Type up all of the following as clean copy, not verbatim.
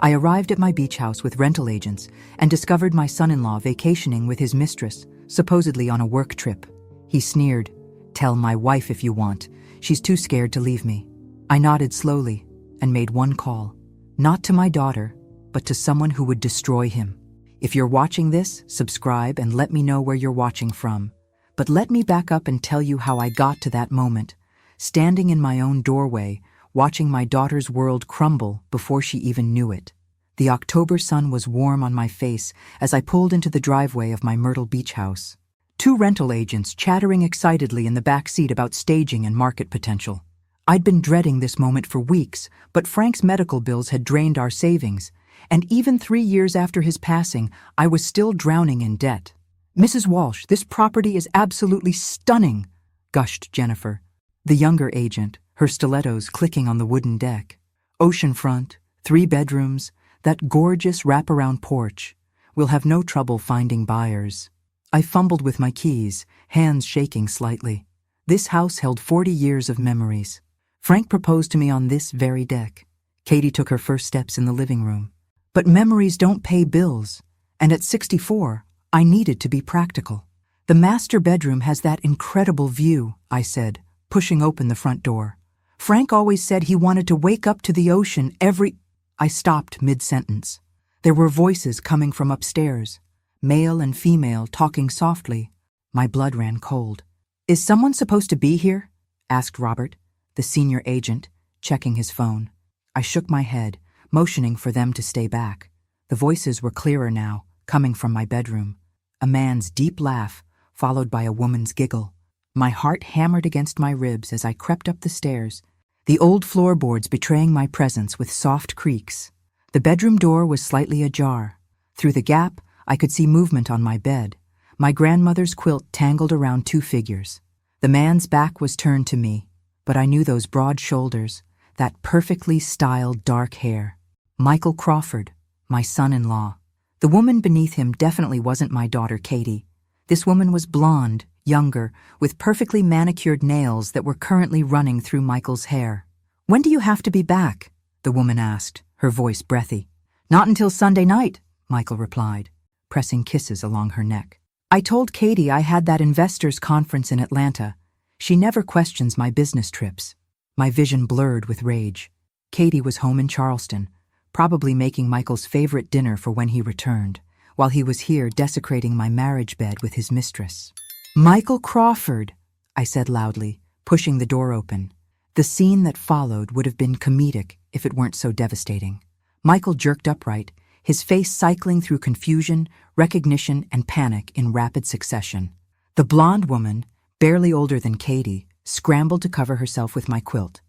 I arrived at my beach house with rental agents and discovered my son-in-law vacationing with his mistress, supposedly on a work trip. He sneered, "Tell my wife if you want. She's too scared to leave me." I nodded slowly and made one call, not to my daughter, but to someone who would destroy him. If you're watching this, subscribe and let me know where you're watching from. But let me back up and tell you how I got to that moment, standing in my own doorway, watching my daughter's world crumble before she even knew it. The October sun was warm on my face as I pulled into the driveway of my Myrtle Beach house. Two rental agents chattering excitedly in the back seat about staging and market potential. I'd been dreading this moment for weeks, but Frank's medical bills had drained our savings, and even 3 years after his passing, I was still drowning in debt. "Mrs. Walsh, this property is absolutely stunning," gushed Jennifer, the younger agent, her stilettos clicking on the wooden deck. "Oceanfront, 3 bedrooms, that gorgeous wraparound porch. We'll have no trouble finding buyers." I fumbled with my keys, hands shaking slightly. This house held 40 years of memories. Frank proposed to me on this very deck. Katie took her first steps in the living room. But memories don't pay bills, and at 64, I needed to be practical. "The master bedroom has that incredible view," I said, pushing open the front door. "Frank always said he wanted to wake up to the ocean every—" I stopped mid-sentence. There were voices coming from upstairs, male and female talking softly. My blood ran cold. "Is someone supposed to be here?" asked Robert, the senior agent, checking his phone. I shook my head, motioning for them to stay back. The voices were clearer now, coming from my bedroom. A man's deep laugh, followed by a woman's giggle. My heart hammered against my ribs as I crept up the stairs, the old floorboards betraying my presence with soft creaks. The bedroom door was slightly ajar. Through the gap, I could see movement on my bed, my grandmother's quilt tangled around 2 figures. The man's back was turned to me, but I knew those broad shoulders, that perfectly styled dark hair. Michael Crawford, my son-in-law. The woman beneath him definitely wasn't my daughter Katie. This woman was blonde, younger, with perfectly manicured nails that were currently running through Michael's hair. "When do you have to be back?" the woman asked, her voice breathy. "Not until Sunday night," Michael replied, pressing kisses along her neck. "I told Katie I had that investors' conference in Atlanta. She never questions my business trips." My vision blurred with rage. Katie was home in Charleston, probably making Michael's favorite dinner for when he returned, while he was here desecrating my marriage bed with his mistress. "Michael Crawford," I said loudly, pushing the door open. The scene that followed would have been comedic if it weren't so devastating. Michael jerked upright, his face cycling through confusion, recognition, and panic in rapid succession. The blonde woman, barely older than Katie, scrambled to cover herself with my quilt.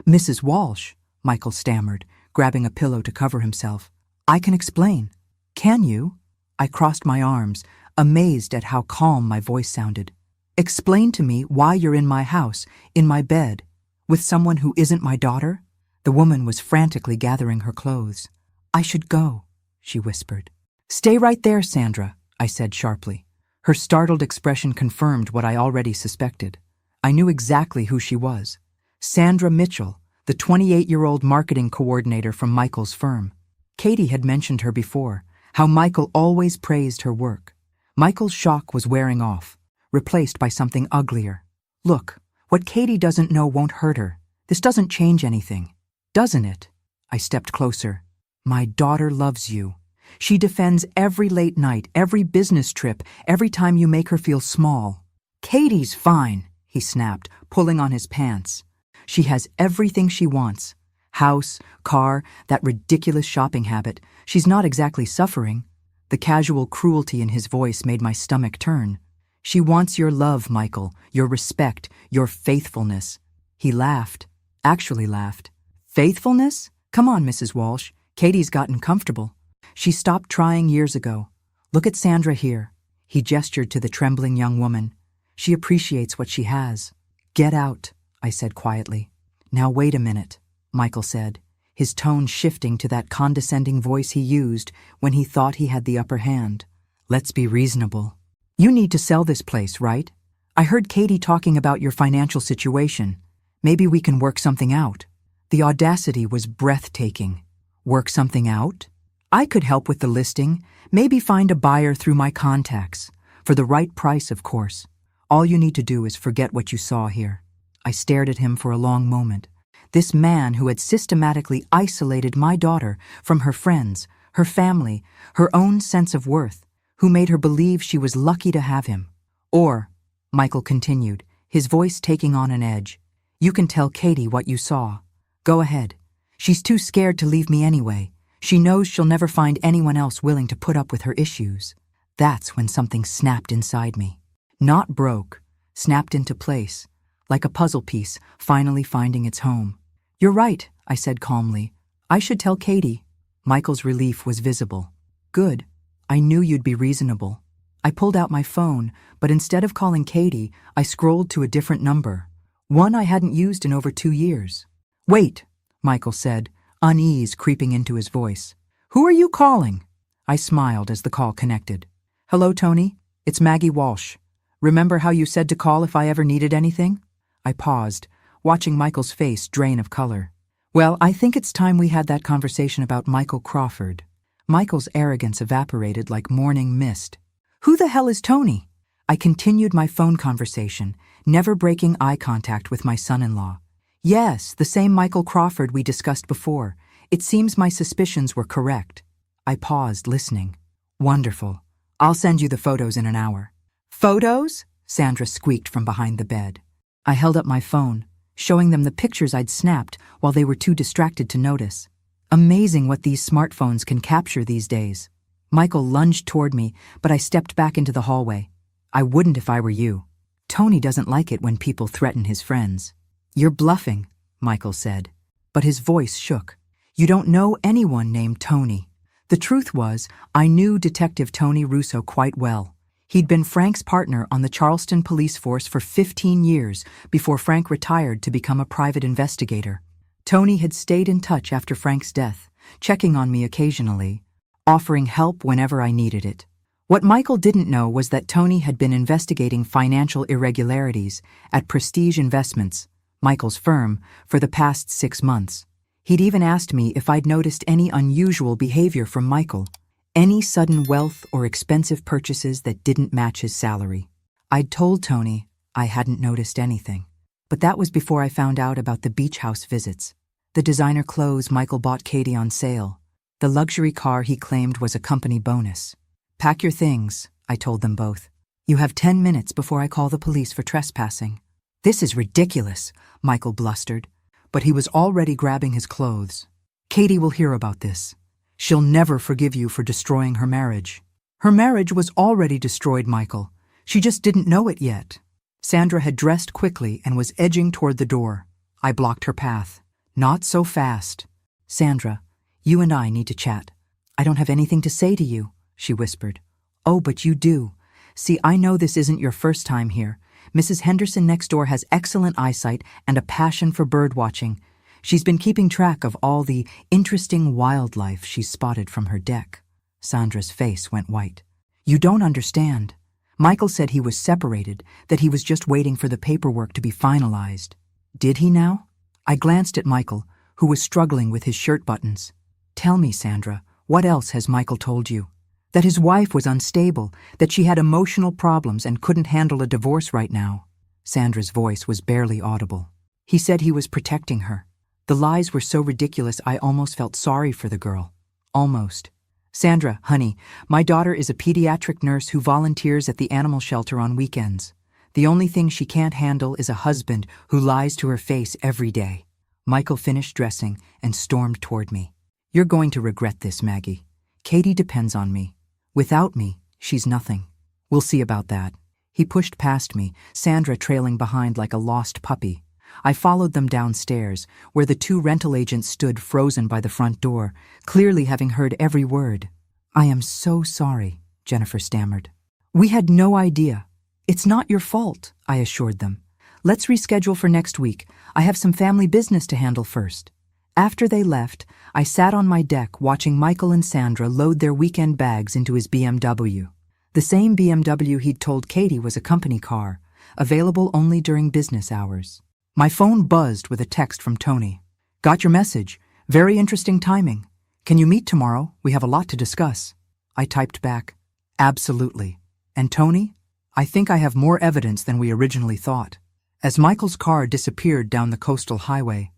"Mrs. Walsh," Michael stammered, grabbing a pillow to cover himself. "I can explain." "Can you?" I crossed my arms, amazed at how calm my voice sounded. "Explain to me why you're in my house, in my bed, with someone who isn't my daughter?" The woman was frantically gathering her clothes. "I should go," she whispered. "Stay right there, Sandra," I said sharply. Her startled expression confirmed what I already suspected. I knew exactly who she was. Sandra Mitchell, the 28-year-old marketing coordinator from Michael's firm. Katie had mentioned her before, how Michael always praised her work. Michael's shock was wearing off, replaced by something uglier. "Look, what Katie doesn't know won't hurt her. This doesn't change anything. Doesn't it?" I stepped closer. "My daughter loves you. She defends every late night, every business trip, every time you make her feel small." "Katie's fine," he snapped, pulling on his pants. "She has everything she wants. House, car, that ridiculous shopping habit. She's not exactly suffering." The casual cruelty in his voice made my stomach turn. "She wants your love, Michael, your respect, your faithfulness." He laughed, actually laughed. "Faithfulness? Come on, Mrs. Walsh. Katie's gotten comfortable. She stopped trying years ago. Look at Sandra here." He gestured to the trembling young woman. "She appreciates what she has." "Get out," I said quietly. "Now wait a minute," Michael said, his tone shifting to that condescending voice he used when he thought he had the upper hand. "Let's be reasonable. You need to sell this place, right? I heard Katie talking about your financial situation. Maybe we can work something out." The audacity was breathtaking. Work something out? I could help with the listing, maybe find a buyer through my contacts. For the right price, of course. All you need to do is forget what you saw here. I stared at him for a long moment. This man who had systematically isolated my daughter from her friends, her family, her own sense of worth, who made her believe she was lucky to have him. Or, Michael continued, his voice taking on an edge, you can tell Katie what you saw. Go ahead. She's too scared to leave me anyway. She knows she'll never find anyone else willing to put up with her issues. That's when something snapped inside me. Not broke, snapped into place, like a puzzle piece finally finding its home. You're right, I said calmly. I should tell Katie. Michael's relief was visible. Good. I knew you'd be reasonable. I pulled out my phone, but instead of calling Katie, I scrolled to a different number. One I hadn't used in over 2 years. Wait, Michael said, unease creeping into his voice. Who are you calling? I smiled as the call connected. Hello, Tony. It's Maggie Walsh. Remember how you said to call if I ever needed anything? I paused, watching Michael's face drain of color. Well, I think it's time we had that conversation about Michael Crawford. Michael's arrogance evaporated like morning mist. Who the hell is Tony? I continued my phone conversation, never breaking eye contact with my son-in-law. Yes, the same Michael Crawford we discussed before. It seems my suspicions were correct. I paused, listening. Wonderful. I'll send you the photos in an hour. Photos? Sandra squeaked from behind the bed. I held up my phone, showing them the pictures I'd snapped while they were too distracted to notice. Amazing what these smartphones can capture these days. Michael lunged toward me, but I stepped back into the hallway. I wouldn't if I were you. Tony doesn't like it when people threaten his friends. You're bluffing, Michael said, but his voice shook. You don't know anyone named Tony. The truth was, I knew Detective Tony Russo quite well. He'd been Frank's partner on the Charleston police force for 15 years before Frank retired to become a private investigator. Tony had stayed in touch after Frank's death, checking on me occasionally, offering help whenever I needed it. What Michael didn't know was that Tony had been investigating financial irregularities at Prestige Investments, Michael's firm, for the past 6 months. He'd even asked me if I'd noticed any unusual behavior from Michael, any sudden wealth or expensive purchases that didn't match his salary. I'd told Tony I hadn't noticed anything, but that was before I found out about the beach house visits, the designer clothes Michael bought Katie on sale, the luxury car he claimed was a company bonus. Pack your things, I told them both. You have 10 minutes before I call the police for trespassing. This is ridiculous, Michael blustered, but he was already grabbing his clothes. Katie will hear about this. She'll never forgive you for destroying her marriage. Her marriage was already destroyed, Michael. She just didn't know it yet. Sandra had dressed quickly and was edging toward the door. I blocked her path. Not so fast. Sandra, you and I need to chat. I don't have anything to say to you, she whispered. Oh, but you do. See, I know this isn't your first time here. Mrs. Henderson next door has excellent eyesight and a passion for bird watching. She's been keeping track of all the interesting wildlife she's spotted from her deck. Sandra's face went white. You don't understand. Michael said he was separated, that he was just waiting for the paperwork to be finalized. Did he now? I glanced at Michael, who was struggling with his shirt buttons. Tell me, Sandra, what else has Michael told you? That his wife was unstable, that she had emotional problems and couldn't handle a divorce right now. Sandra's voice was barely audible. He said he was protecting her. The lies were so ridiculous I almost felt sorry for the girl. Almost. Sandra, honey, my daughter is a pediatric nurse who volunteers at the animal shelter on weekends. The only thing she can't handle is a husband who lies to her face every day. Michael finished dressing and stormed toward me. You're going to regret this, Maggie. Katie depends on me. Without me, she's nothing. We'll see about that. He pushed past me, Sandra trailing behind like a lost puppy. I followed them downstairs, where the 2 rental agents stood frozen by the front door, clearly having heard every word. I am so sorry, Jennifer stammered. We had no idea. It's not your fault, I assured them. Let's reschedule for next week. I have some family business to handle first. After they left, I sat on my deck watching Michael and Sandra load their weekend bags into his BMW. The same BMW he'd told Katie was a company car, available only during business hours. My phone buzzed with a text from Tony. Got your message. Very interesting timing. Can you meet tomorrow? We have a lot to discuss. I typed back, absolutely. And Tony? I think I have more evidence than we originally thought. As Michael's car disappeared down the coastal highway,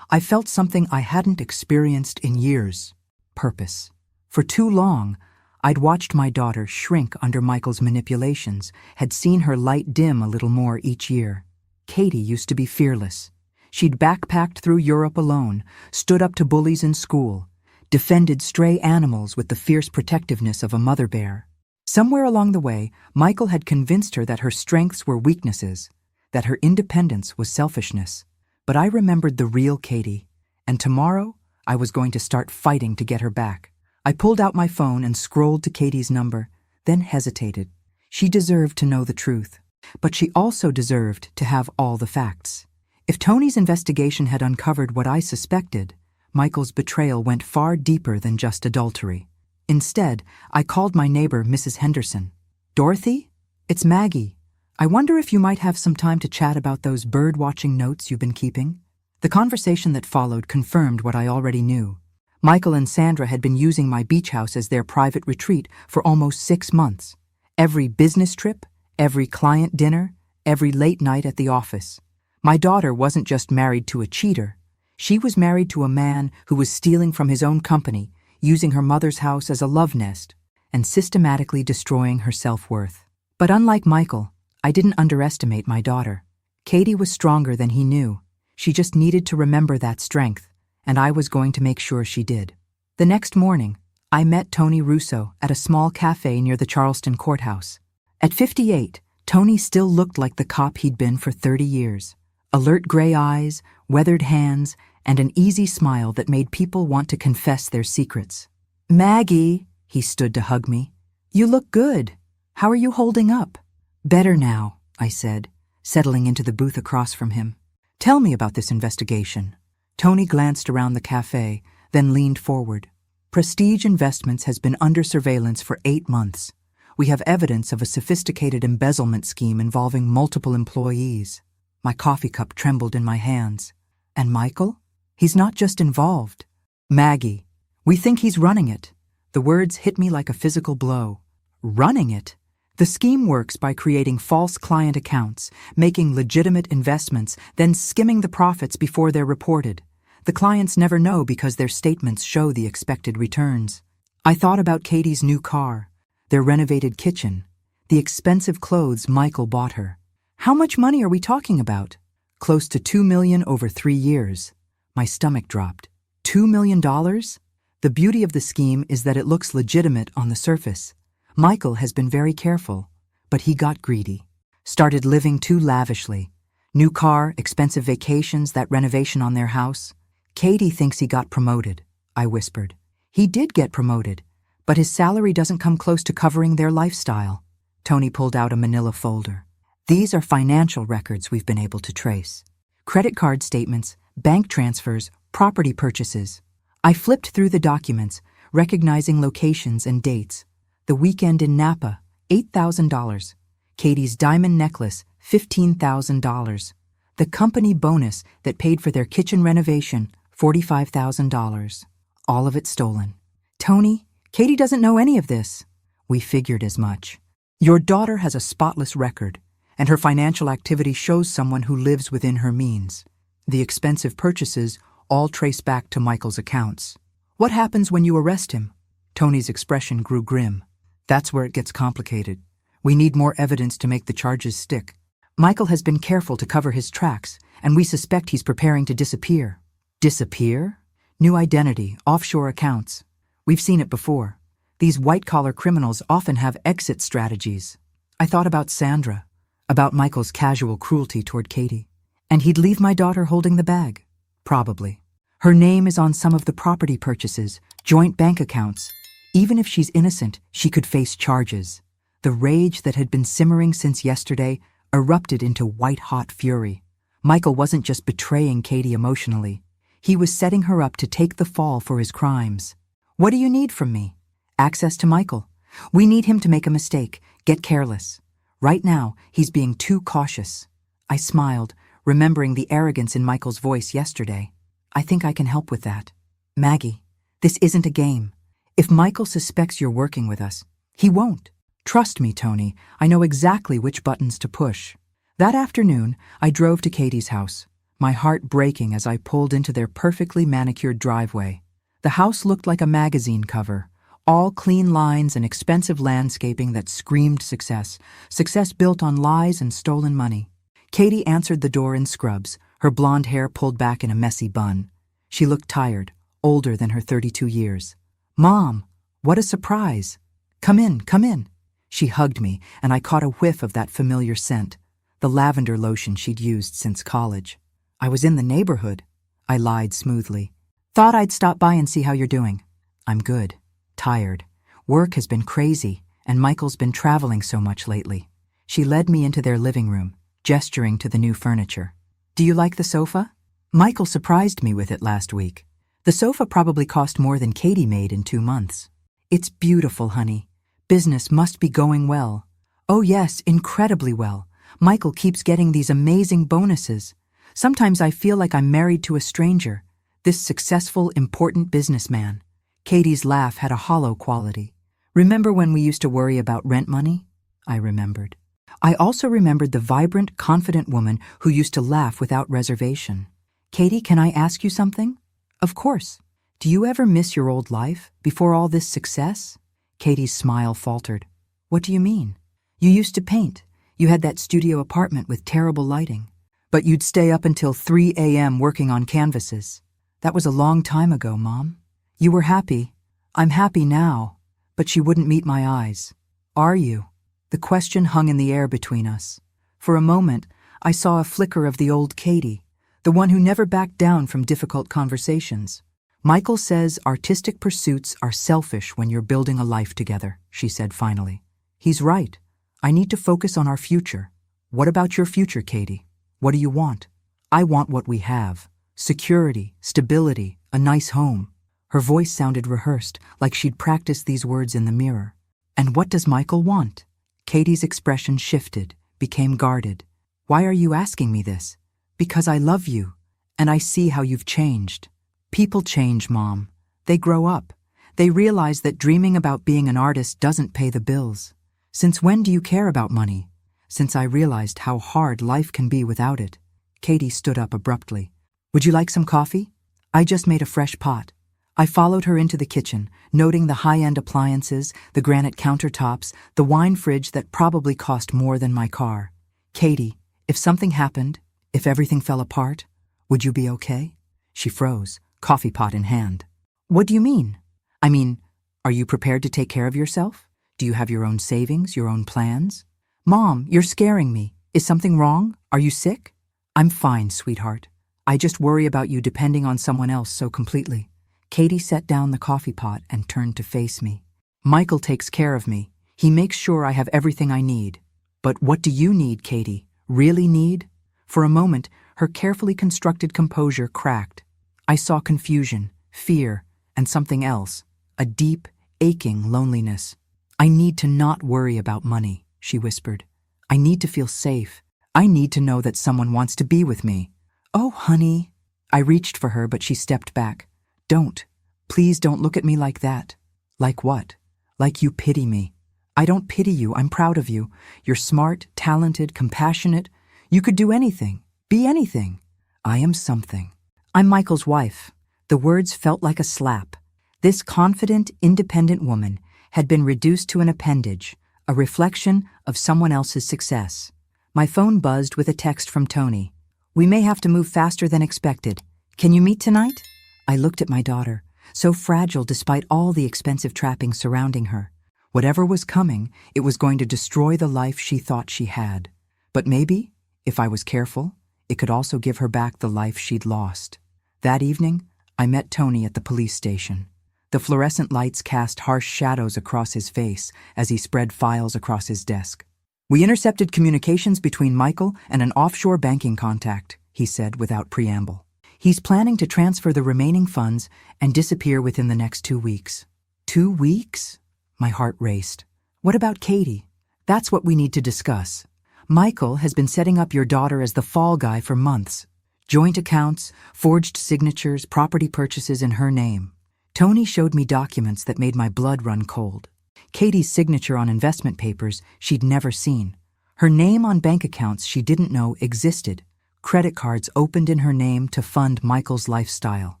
I felt something I hadn't experienced in years. Purpose. For too long, I'd watched my daughter shrink under Michael's manipulations, had seen her light dim a little more each year. Katie used to be fearless. She'd backpacked through Europe alone, stood up to bullies in school, defended stray animals with the fierce protectiveness of a mother bear. Somewhere along the way, Michael had convinced her that her strengths were weaknesses, that her independence was selfishness. But I remembered the real Katie, and tomorrow I was going to start fighting to get her back. I pulled out my phone and scrolled to Katie's number, then hesitated. She deserved to know the truth, but she also deserved to have all the facts. If Tony's investigation had uncovered what I suspected, Michael's betrayal went far deeper than just adultery. Instead, I called my neighbor, Mrs. Henderson. Dorothy? It's Maggie. I wonder if you might have some time to chat about those bird-watching notes you've been keeping? The conversation that followed confirmed what I already knew. Michael and Sandra had been using my beach house as their private retreat for almost 6 months. Every business trip, every client dinner, every late night at the office. My daughter wasn't just married to a cheater. She was married to a man who was stealing from his own company, using her mother's house as a love nest, and systematically destroying her self-worth. But unlike Michael, I didn't underestimate my daughter. Katie was stronger than he knew. She just needed to remember that strength, and I was going to make sure she did. The next morning, I met Tony Russo at a small cafe near the Charleston courthouse. At 58, Tony still looked like the cop he'd been for 30 years. Alert gray eyes, weathered hands, and an easy smile that made people want to confess their secrets. Maggie, he stood to hug me. You look good. How are you holding up? Better now, I said, settling into the booth across from him. Tell me about this investigation. Tony glanced around the cafe, then leaned forward. Prestige Investments has been under surveillance for 8 months. We have evidence of a sophisticated embezzlement scheme involving multiple employees. My coffee cup trembled in my hands. And Michael? He's not just involved. Maggie, we think he's running it. The words hit me like a physical blow. Running it? The scheme works by creating false client accounts, making legitimate investments, then skimming the profits before they're reported. The clients never know because their statements show the expected returns. I thought about Katie's new car, their renovated kitchen, the expensive clothes Michael bought her. How much money are we talking about? Close to $2 million over 3 years. My stomach dropped. $2 million? The beauty of the scheme is that it looks legitimate on the surface. Michael has been very careful, but he got greedy. Started living too lavishly. New car, expensive vacations, that renovation on their house. Katie thinks he got promoted, I whispered. He did get promoted, but his salary doesn't come close to covering their lifestyle. Tony pulled out a manila folder. These are financial records we've been able to trace. Credit card statements, bank transfers, property purchases. I flipped through the documents, recognizing locations and dates. The weekend in Napa, $8,000. Katie's diamond necklace, $15,000. The company bonus that paid for their kitchen renovation, $45,000. All of it stolen. Tony, Katie doesn't know any of this. We figured as much. Your daughter has a spotless record, and her financial activity shows someone who lives within her means. The expensive purchases all trace back to Michael's accounts. What happens when you arrest him? Tony's expression grew grim. That's where it gets complicated. We need more evidence to make the charges stick. Michael has been careful to cover his tracks, and we suspect he's preparing to disappear. Disappear? New identity, offshore accounts. We've seen it before. These white-collar criminals often have exit strategies. I thought about Sandra, about Michael's casual cruelty toward Katie. And he'd leave my daughter holding the bag. Probably. Her name is on some of the property purchases, joint bank accounts. Even if she's innocent, she could face charges. The rage that had been simmering since yesterday erupted into white-hot fury. Michael wasn't just betraying Katie emotionally. He was setting her up to take the fall for his crimes. What do you need from me? Access to Michael. We need him to make a mistake, get careless. Right now, he's being too cautious. I smiled, remembering the arrogance in Michael's voice yesterday. I think I can help with that. Maggie, This isn't a game. If Michael suspects you're working with us, he won't. Trust me, Tony, I know exactly which buttons to push. That afternoon, I drove to Katie's house, my heart breaking as I pulled into their perfectly manicured driveway. The house looked like a magazine cover, all clean lines and expensive landscaping that screamed success, success built on lies and stolen money. Katie answered the door in scrubs, her blonde hair pulled back in a messy bun. She looked tired, older than her 32 years. "Mom, what a surprise. Come in, come in." She hugged me, and I caught a whiff of that familiar scent, the lavender lotion she'd used since college. "I was in the neighborhood," I lied smoothly. "Thought I'd stop by and see how you're doing." "I'm good. Tired. Work has been crazy, and Michael's been traveling so much lately." She led me into their living room, gesturing to the new furniture. "Do you like the sofa? Michael surprised me with it last week. The sofa probably cost more than Katie made in 2 months." "It's beautiful, honey. Business must be going well." "Oh yes, incredibly well. Michael keeps getting these amazing bonuses. Sometimes I feel like I'm married to a stranger, this successful, important businessman." Katie's laugh had a hollow quality. "Remember when we used to worry about rent money?" I remembered. I also remembered the vibrant, confident woman who used to laugh without reservation. "Katie, can I ask you something?" "Of course. Do you ever miss your old life, before all this success?" Katie's smile faltered. "What do you mean?" "You used to paint. You had that studio apartment with terrible lighting. But you'd stay up until 3 a.m. working on canvases. That was a long time ago, Mom. You were happy. I'm happy now." But she wouldn't meet my eyes. "Are you?" The question hung in the air between us. For a moment, I saw a flicker of the old Katie, the one who never backed down from difficult conversations. "Michael says artistic pursuits are selfish when you're building a life together," she said finally. "He's right. I need to focus on our future." "What about your future, Katie? What do you want?" "I want what we have. Security, stability, a nice home." Her voice sounded rehearsed, like she'd practiced these words in the mirror. "And what does Michael want?" Katie's expression shifted, became guarded. "Why are you asking me this?" "Because I love you, and I see how you've changed." "People change, Mom. They grow up. They realize that dreaming about being an artist doesn't pay the bills. Since when do you care about money?" "Since I realized how hard life can be without it." Katie stood up abruptly. "Would you like some coffee? I just made a fresh pot." I followed her into the kitchen, noting the high-end appliances, the granite countertops, the wine fridge that probably cost more than my car. "Katie, if something happened, if everything fell apart, would you be okay?" She froze, coffee pot in hand. "What do you mean?" "I mean, are you prepared to take care of yourself? Do you have your own savings, your own plans?" "Mom, you're scaring me. Is something wrong? Are you sick?" "I'm fine, sweetheart. I just worry about you depending on someone else so completely." Katie set down the coffee pot and turned to face me. "Michael takes care of me. He makes sure I have everything I need. But what do you need, Katie? Really need?" For a moment, her carefully constructed composure cracked. I saw confusion, fear, and something else, a deep, aching loneliness. "I need to not worry about money," she whispered. "I need to feel safe. I need to know that someone wants to be with me." "Oh, honey." I reached for her, but she stepped back. "Don't. Please don't look at me like that." "Like what?" "Like you pity me." "I don't pity you. I'm proud of you. You're smart, talented, compassionate. You could do anything, be anything." "I am something. I'm Michael's wife." The words felt like a slap. This confident, independent woman had been reduced to an appendage, a reflection of someone else's success. My phone buzzed with a text from Tony. "We may have to move faster than expected. Can you meet tonight?" I looked at my daughter, so fragile despite all the expensive trappings surrounding her. Whatever was coming, it was going to destroy the life she thought she had. But maybe, if I was careful, it could also give her back the life she'd lost. That evening, I met Tony at the police station. The fluorescent lights cast harsh shadows across his face as he spread files across his desk. "We intercepted communications between Michael and an offshore banking contact," he said without preamble. "He's planning to transfer the remaining funds and disappear within the next 2 weeks." 2 weeks? My heart raced. "What about Katie?" "That's what we need to discuss. Michael has been setting up your daughter as the fall guy for months. Joint accounts, forged signatures, property purchases in her name. Tony showed me documents that made my blood run cold. Katie's signature on investment papers she'd never seen. Her name on bank accounts she didn't know existed. Credit cards opened in her name to fund Michael's lifestyle.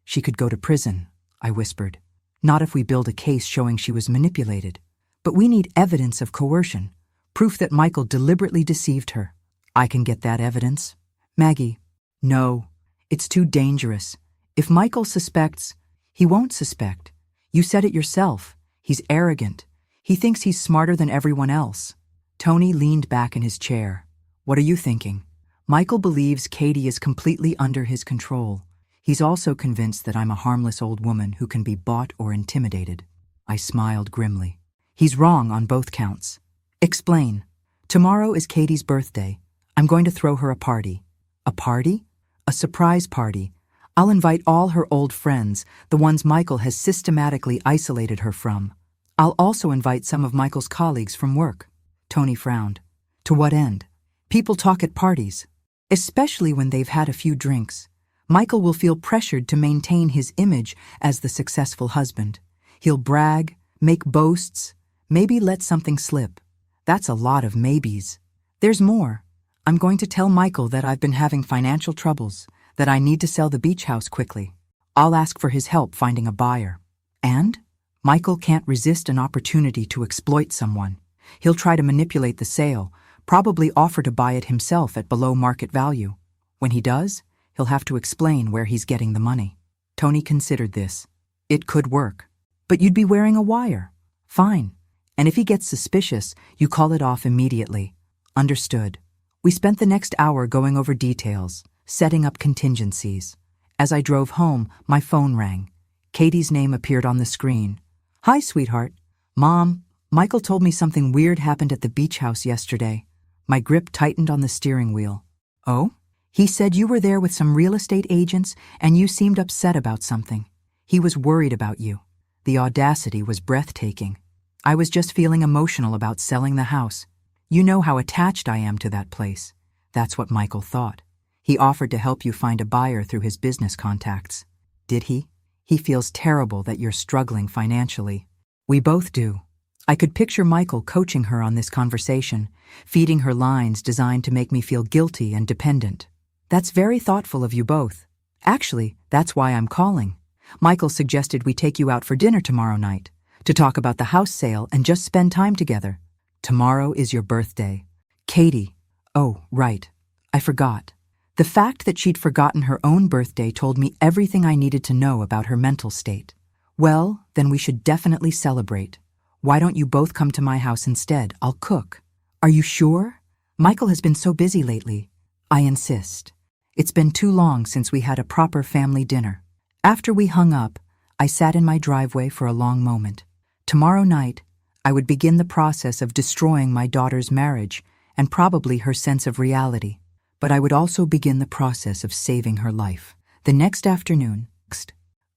She could go to prison, I whispered. Not if we build a case showing she was manipulated. But we need evidence of coercion, proof that Michael deliberately deceived her. I can get that evidence. Maggie, no, it's too dangerous. If Michael suspects, he won't suspect. You said it yourself. He's arrogant. He thinks he's smarter than everyone else. Tony leaned back in his chair. What are you thinking? Michael believes Katie is completely under his control. He's also convinced that I'm a harmless old woman who can be bought or intimidated. I smiled grimly. He's wrong on both counts. Explain. Tomorrow is Katie's birthday. I'm going to throw her a party. A party? A surprise party. I'll invite all her old friends, the ones Michael has systematically isolated her from. I'll also invite some of Michael's colleagues from work. Tony frowned. To what end? People talk at parties, especially when they've had a few drinks. Michael will feel pressured to maintain his image as the successful husband. He'll brag, make boasts, maybe let something slip. That's a lot of maybes. There's more. I'm going to tell Michael that I've been having financial troubles, that I need to sell the beach house quickly. I'll ask for his help finding a buyer. And Michael can't resist an opportunity to exploit someone. He'll try to manipulate the sale, probably offer to buy it himself at below market value. When he does, he'll have to explain where he's getting the money. Tony considered this. It could work. But you'd be wearing a wire. Fine. And if he gets suspicious, you call it off immediately. Understood. We spent the next hour going over details, setting up contingencies. As I drove home, my phone rang. Katie's name appeared on the screen. Hi, sweetheart. Mom, Michael told me something weird happened at the beach house yesterday. My grip tightened on the steering wheel. Oh? He said you were there with some real estate agents and you seemed upset about something. He was worried about you. The audacity was breathtaking. I was just feeling emotional about selling the house. You know how attached I am to that place. That's what Michael thought. He offered to help you find a buyer through his business contacts. Did he? He feels terrible that you're struggling financially. We both do. I could picture Michael coaching her on this conversation, feeding her lines designed to make me feel guilty and dependent. That's very thoughtful of you both. Actually, that's why I'm calling. Michael suggested we take you out for dinner tomorrow night, to talk about the house sale and just spend time together. Tomorrow is your birthday. Katie. Oh, right. I forgot. The fact that she'd forgotten her own birthday told me everything I needed to know about her mental state. Well, then we should definitely celebrate. Why don't you both come to my house instead? I'll cook. Are you sure? Michael has been so busy lately. I insist. It's been too long since we had a proper family dinner. After we hung up, I sat in my driveway for a long moment. Tomorrow night, I would begin the process of destroying my daughter's marriage and probably her sense of reality. But I would also begin the process of saving her life. The next afternoon,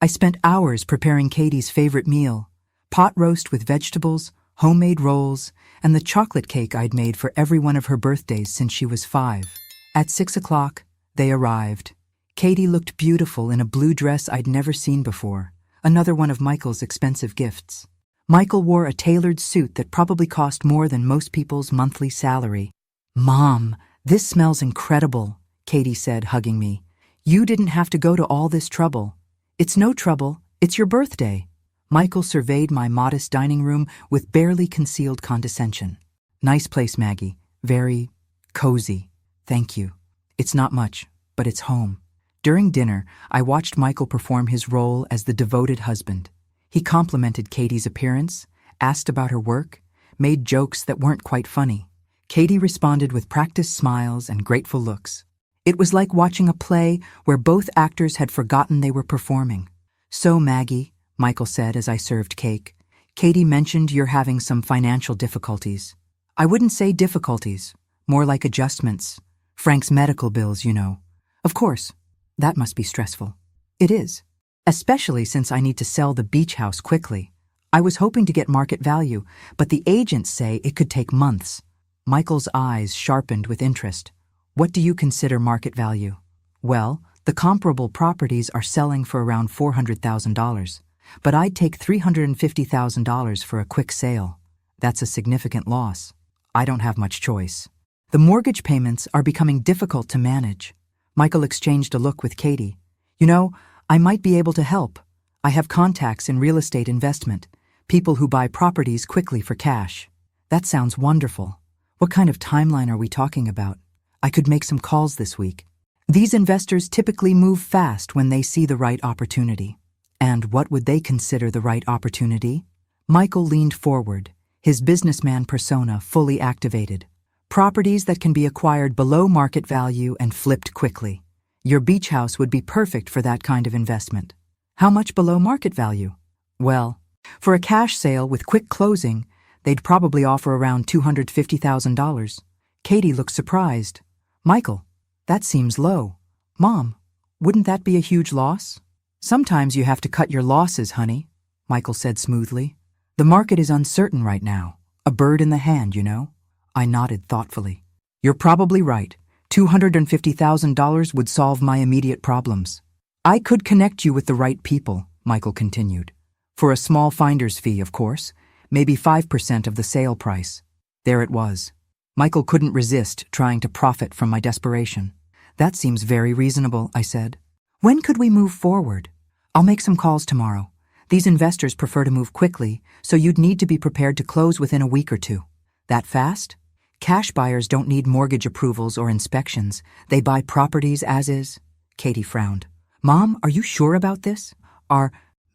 I spent hours preparing Katie's favorite meal, pot roast with vegetables, homemade rolls, and the chocolate cake I'd made for every one of her birthdays since she was 5. At 6 o'clock, they arrived. Katie looked beautiful in a blue dress I'd never seen before, another one of Michael's expensive gifts. Michael wore a tailored suit that probably cost more than most people's monthly salary. Mom, this smells incredible, Katie said, hugging me. You didn't have to go to all this trouble. It's no trouble, it's your birthday. Michael surveyed my modest dining room with barely concealed condescension. Nice place, Maggie. Very cozy. Thank you. It's not much, but it's home. During dinner, I watched Michael perform his role as the devoted husband. He complimented Katie's appearance, asked about her work, made jokes that weren't quite funny. Katie responded with practiced smiles and grateful looks. It was like watching a play where both actors had forgotten they were performing. So, Maggie, Michael said as I served cake, Katie mentioned you're having some financial difficulties. I wouldn't say difficulties, more like adjustments. Frank's medical bills, you know. Of course, that must be stressful. It is. Especially since I need to sell the beach house quickly. I was hoping to get market value, but the agents say it could take months. Michael's eyes sharpened with interest. What do you consider market value? Well, the comparable properties are selling for around $400,000. But I'd take $350,000 for a quick sale. That's a significant loss. I don't have much choice. The mortgage payments are becoming difficult to manage. Michael exchanged a look with Katie. You know, I might be able to help. I have contacts in real estate investment, people who buy properties quickly for cash. That sounds wonderful. What kind of timeline are we talking about? I could make some calls this week. These investors typically move fast when they see the right opportunity. And what would they consider the right opportunity? Michael leaned forward, his businessman persona fully activated. Properties that can be acquired below market value and flipped quickly. Your beach house would be perfect for that kind of investment. How much below market value? Well, for a cash sale with quick closing, they'd probably offer around $250,000. Katie looked surprised. Michael, that seems low. Mom, wouldn't that be a huge loss? Sometimes you have to cut your losses, honey, Michael said smoothly. The market is uncertain right now. A bird in the hand, you know. I nodded thoughtfully. You're probably right. $250,000 would solve my immediate problems. I could connect you with the right people, Michael continued. For a small finder's fee, of course, maybe 5% of the sale price. There it was. Michael couldn't resist trying to profit from my desperation. That seems very reasonable, I said. When could we move forward? I'll make some calls tomorrow. These investors prefer to move quickly, so you'd need to be prepared to close within a week or two. That fast? Cash buyers don't need mortgage approvals or inspections. They buy properties as is. Katie frowned. Mom, are you sure about this?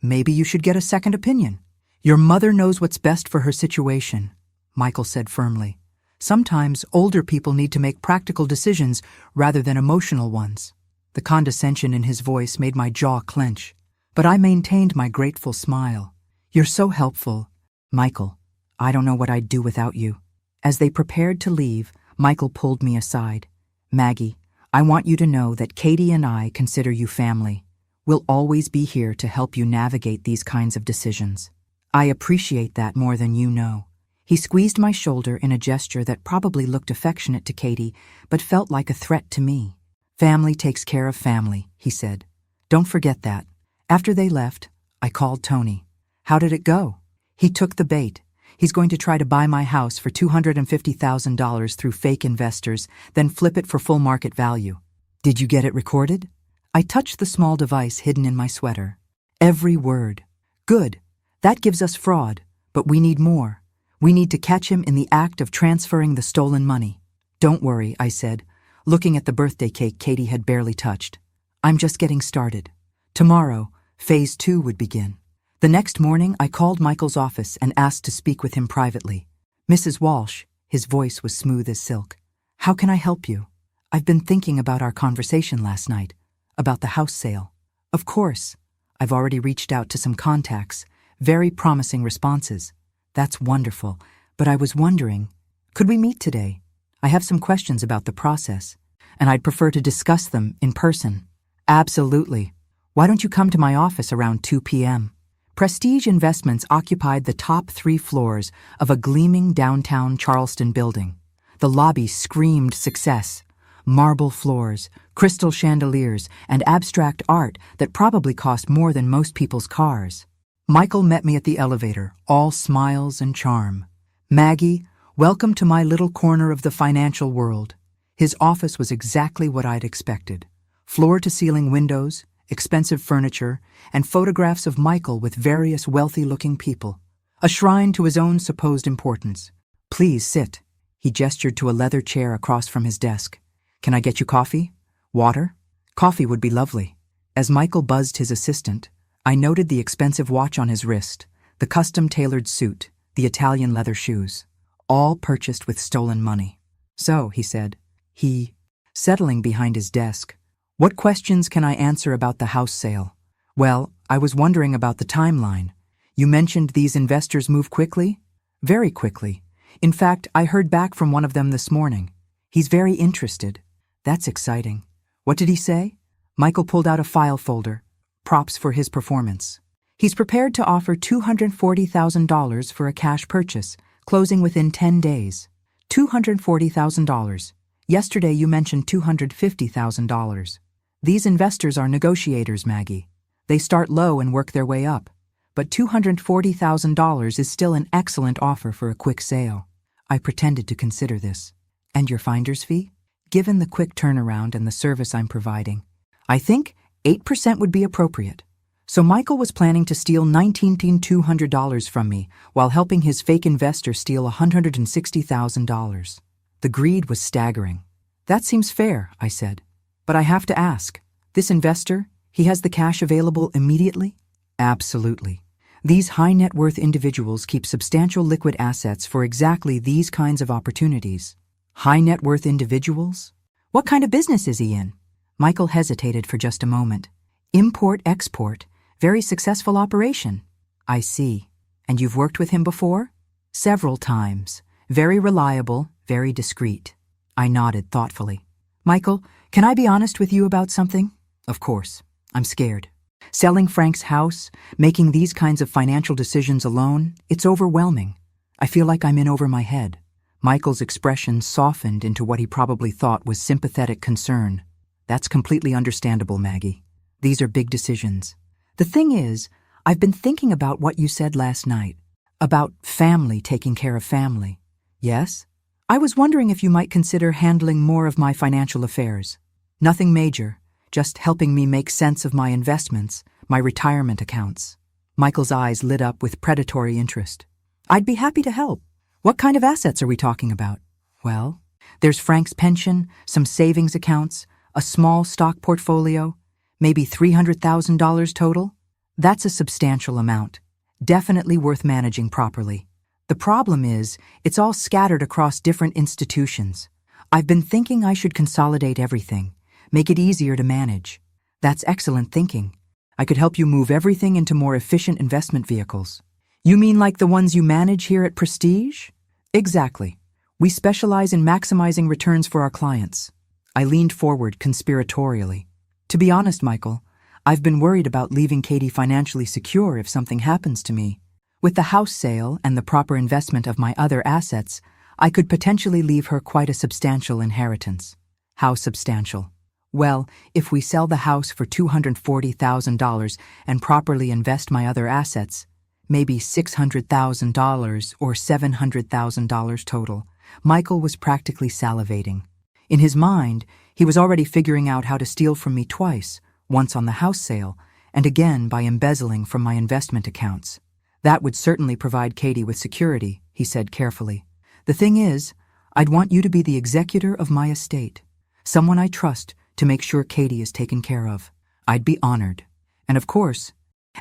Maybe you should get a second opinion. Your mother knows what's best for her situation, Michael said firmly. Sometimes older people need to make practical decisions rather than emotional ones. The condescension in his voice made my jaw clench, but I maintained my grateful smile. You're so helpful. Michael, I don't know what I'd do without you. As they prepared to leave, Michael pulled me aside. Maggie, I want you to know that Katie and I consider you family. We'll always be here to help you navigate these kinds of decisions. I appreciate that more than you know. He squeezed my shoulder in a gesture that probably looked affectionate to Katie, but felt like a threat to me. Family takes care of family, he said. Don't forget that. After they left, I called Tony. How did it go? He took the bait. He's going to try to buy my house for $250,000 through fake investors, then flip it for full market value. Did you get it recorded? I touched the small device hidden in my sweater. Every word. Good. That gives us fraud, but we need more. We need to catch him in the act of transferring the stolen money. Don't worry, I said, looking at the birthday cake Katie had barely touched. I'm just getting started. Tomorrow, phase 2 would begin. The next morning, I called Michael's office and asked to speak with him privately. Mrs. Walsh, his voice was smooth as silk. How can I help you? I've been thinking about our conversation last night, about the house sale. Of course. I've already reached out to some contacts, very promising responses. That's wonderful, but I was wondering, could we meet today? I have some questions about the process, and I'd prefer to discuss them in person. Absolutely. Why don't you come to my office around 2 p.m.? Prestige Investments occupied the top 3 floors of a gleaming downtown Charleston building. The lobby screamed success. Marble floors, crystal chandeliers, and abstract art that probably cost more than most people's cars. Michael met me at the elevator, all smiles and charm. Maggie, welcome to my little corner of the financial world. His office was exactly what I'd expected. Floor-to-ceiling windows, expensive furniture, and photographs of Michael with various wealthy-looking people. A shrine to his own supposed importance. Please sit. He gestured to a leather chair across from his desk. Can I get you coffee? Water? Coffee would be lovely. As Michael buzzed his assistant, I noted the expensive watch on his wrist, the custom-tailored suit, the Italian leather shoes, all purchased with stolen money. So, he said, settling behind his desk, what questions can I answer about the house sale? Well, I was wondering about the timeline. You mentioned these investors move quickly? Very quickly. In fact, I heard back from one of them this morning. He's very interested. That's exciting. What did he say? Michael pulled out a file folder. Props for his performance. He's prepared to offer $240,000 for a cash purchase, closing within 10 days. $240,000. Yesterday you mentioned $250,000. These investors are negotiators, Maggie. They start low and work their way up. but $240,000 is still an excellent offer for a quick sale. I pretended to consider this. And your finder's fee? Given the quick turnaround and the service I'm providing, I think 8% would be appropriate. So Michael was planning to steal $19,200 from me while helping his fake investor steal $160,000. The greed was staggering. That seems fair, I said. But I have to ask, this investor, he has the cash available immediately? Absolutely. These high net worth individuals keep substantial liquid assets for exactly these kinds of opportunities. High net worth individuals? What kind of business is he in? Michael hesitated for just a moment. Import-export. Very successful operation. I see. And you've worked with him before? Several times. Very reliable, very discreet. I nodded thoughtfully. Michael, can I be honest with you about something? Of course. I'm scared. Selling Frank's house, making these kinds of financial decisions alone, it's overwhelming. I feel like I'm in over my head. Michael's expression softened into what he probably thought was sympathetic concern. That's completely understandable, Maggie. These are big decisions. The thing is, I've been thinking about what you said last night, about family taking care of family. Yes? I was wondering if you might consider handling more of my financial affairs. Nothing major, just helping me make sense of my investments, my retirement accounts. Michael's eyes lit up with predatory interest. I'd be happy to help. What kind of assets are we talking about? Well, there's Frank's pension, some savings accounts, a small stock portfolio, maybe $300,000 total. That's a substantial amount. Definitely worth managing properly. The problem is, it's all scattered across different institutions. I've been thinking I should consolidate everything, make it easier to manage. That's excellent thinking. I could help you move everything into more efficient investment vehicles. You mean like the ones you manage here at Prestige? Exactly. We specialize in maximizing returns for our clients. I leaned forward conspiratorially. To be honest, Michael, I've been worried about leaving Katie financially secure if something happens to me. With the house sale and the proper investment of my other assets, I could potentially leave her quite a substantial inheritance. How substantial? Well, if we sell the house for $240,000 and properly invest my other assets, maybe $600,000 or $700,000 total. Michael was practically salivating. In his mind, he was already figuring out how to steal from me twice, once on the house sale, and again by embezzling from my investment accounts. That would certainly provide Katie with security, he said carefully. The thing is, I'd want you to be the executor of my estate, someone I trust to make sure Katie is taken care of. I'd be honored. And of course,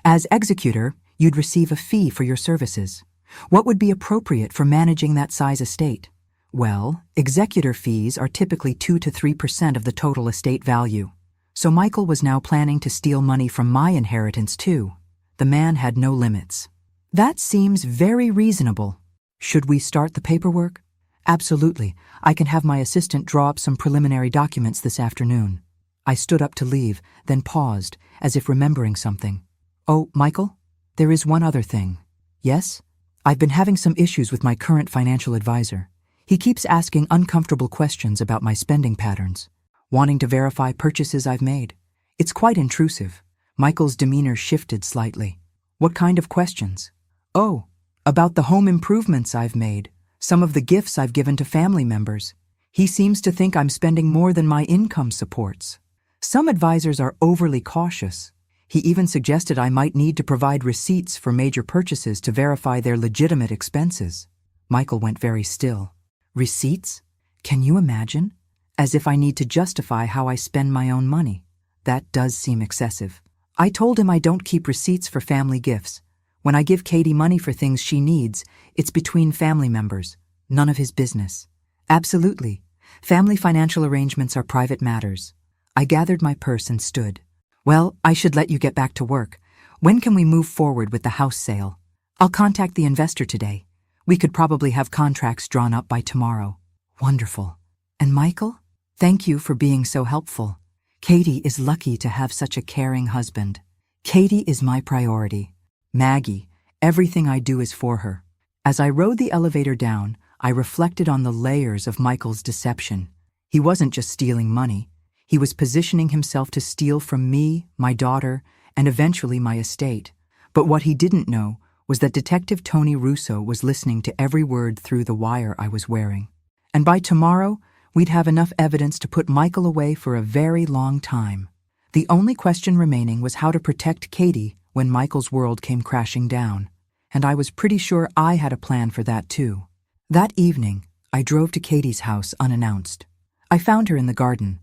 as executor, you'd receive a fee for your services. What would be appropriate for managing that size estate? Well, executor fees are typically 2 to 3% of the total estate value. So Michael was now planning to steal money from my inheritance too. The man had no limits. That seems very reasonable. Should we start the paperwork? Absolutely. I can have my assistant draw up some preliminary documents this afternoon. I stood up to leave, then paused, as if remembering something. Oh, Michael? There is one other thing. Yes? I've been having some issues with my current financial advisor. He keeps asking uncomfortable questions about my spending patterns, wanting to verify purchases I've made. It's quite intrusive. Michael's demeanor shifted slightly. What kind of questions? Oh, about the home improvements I've made, some of the gifts I've given to family members. He seems to think I'm spending more than my income supports. Some advisors are overly cautious. He even suggested I might need to provide receipts for major purchases to verify their legitimate expenses. Michael went very still. Receipts? Can you imagine? As if I need to justify how I spend my own money. That does seem excessive. I told him I don't keep receipts for family gifts. When I give Katie money for things she needs, it's between family members. None of his business. Absolutely. Family financial arrangements are private matters. I gathered my purse and stood. Well, I should let you get back to work. When can we move forward with the house sale? I'll contact the investor today. We could probably have contracts drawn up by tomorrow. Wonderful. And Michael? Thank you for being so helpful. Katie is lucky to have such a caring husband. Katie is my priority. Maggie, everything I do is for her. As I rode the elevator down, I reflected on the layers of Michael's deception. He wasn't just stealing money. He was positioning himself to steal from me, my daughter, and eventually my estate. But what he didn't know was that Detective Tony Russo was listening to every word through the wire I was wearing. And by tomorrow, we'd have enough evidence to put Michael away for a very long time. The only question remaining was how to protect Katie when Michael's world came crashing down. And I was pretty sure I had a plan for that too. That evening, I drove to Katie's house unannounced. I found her in the garden,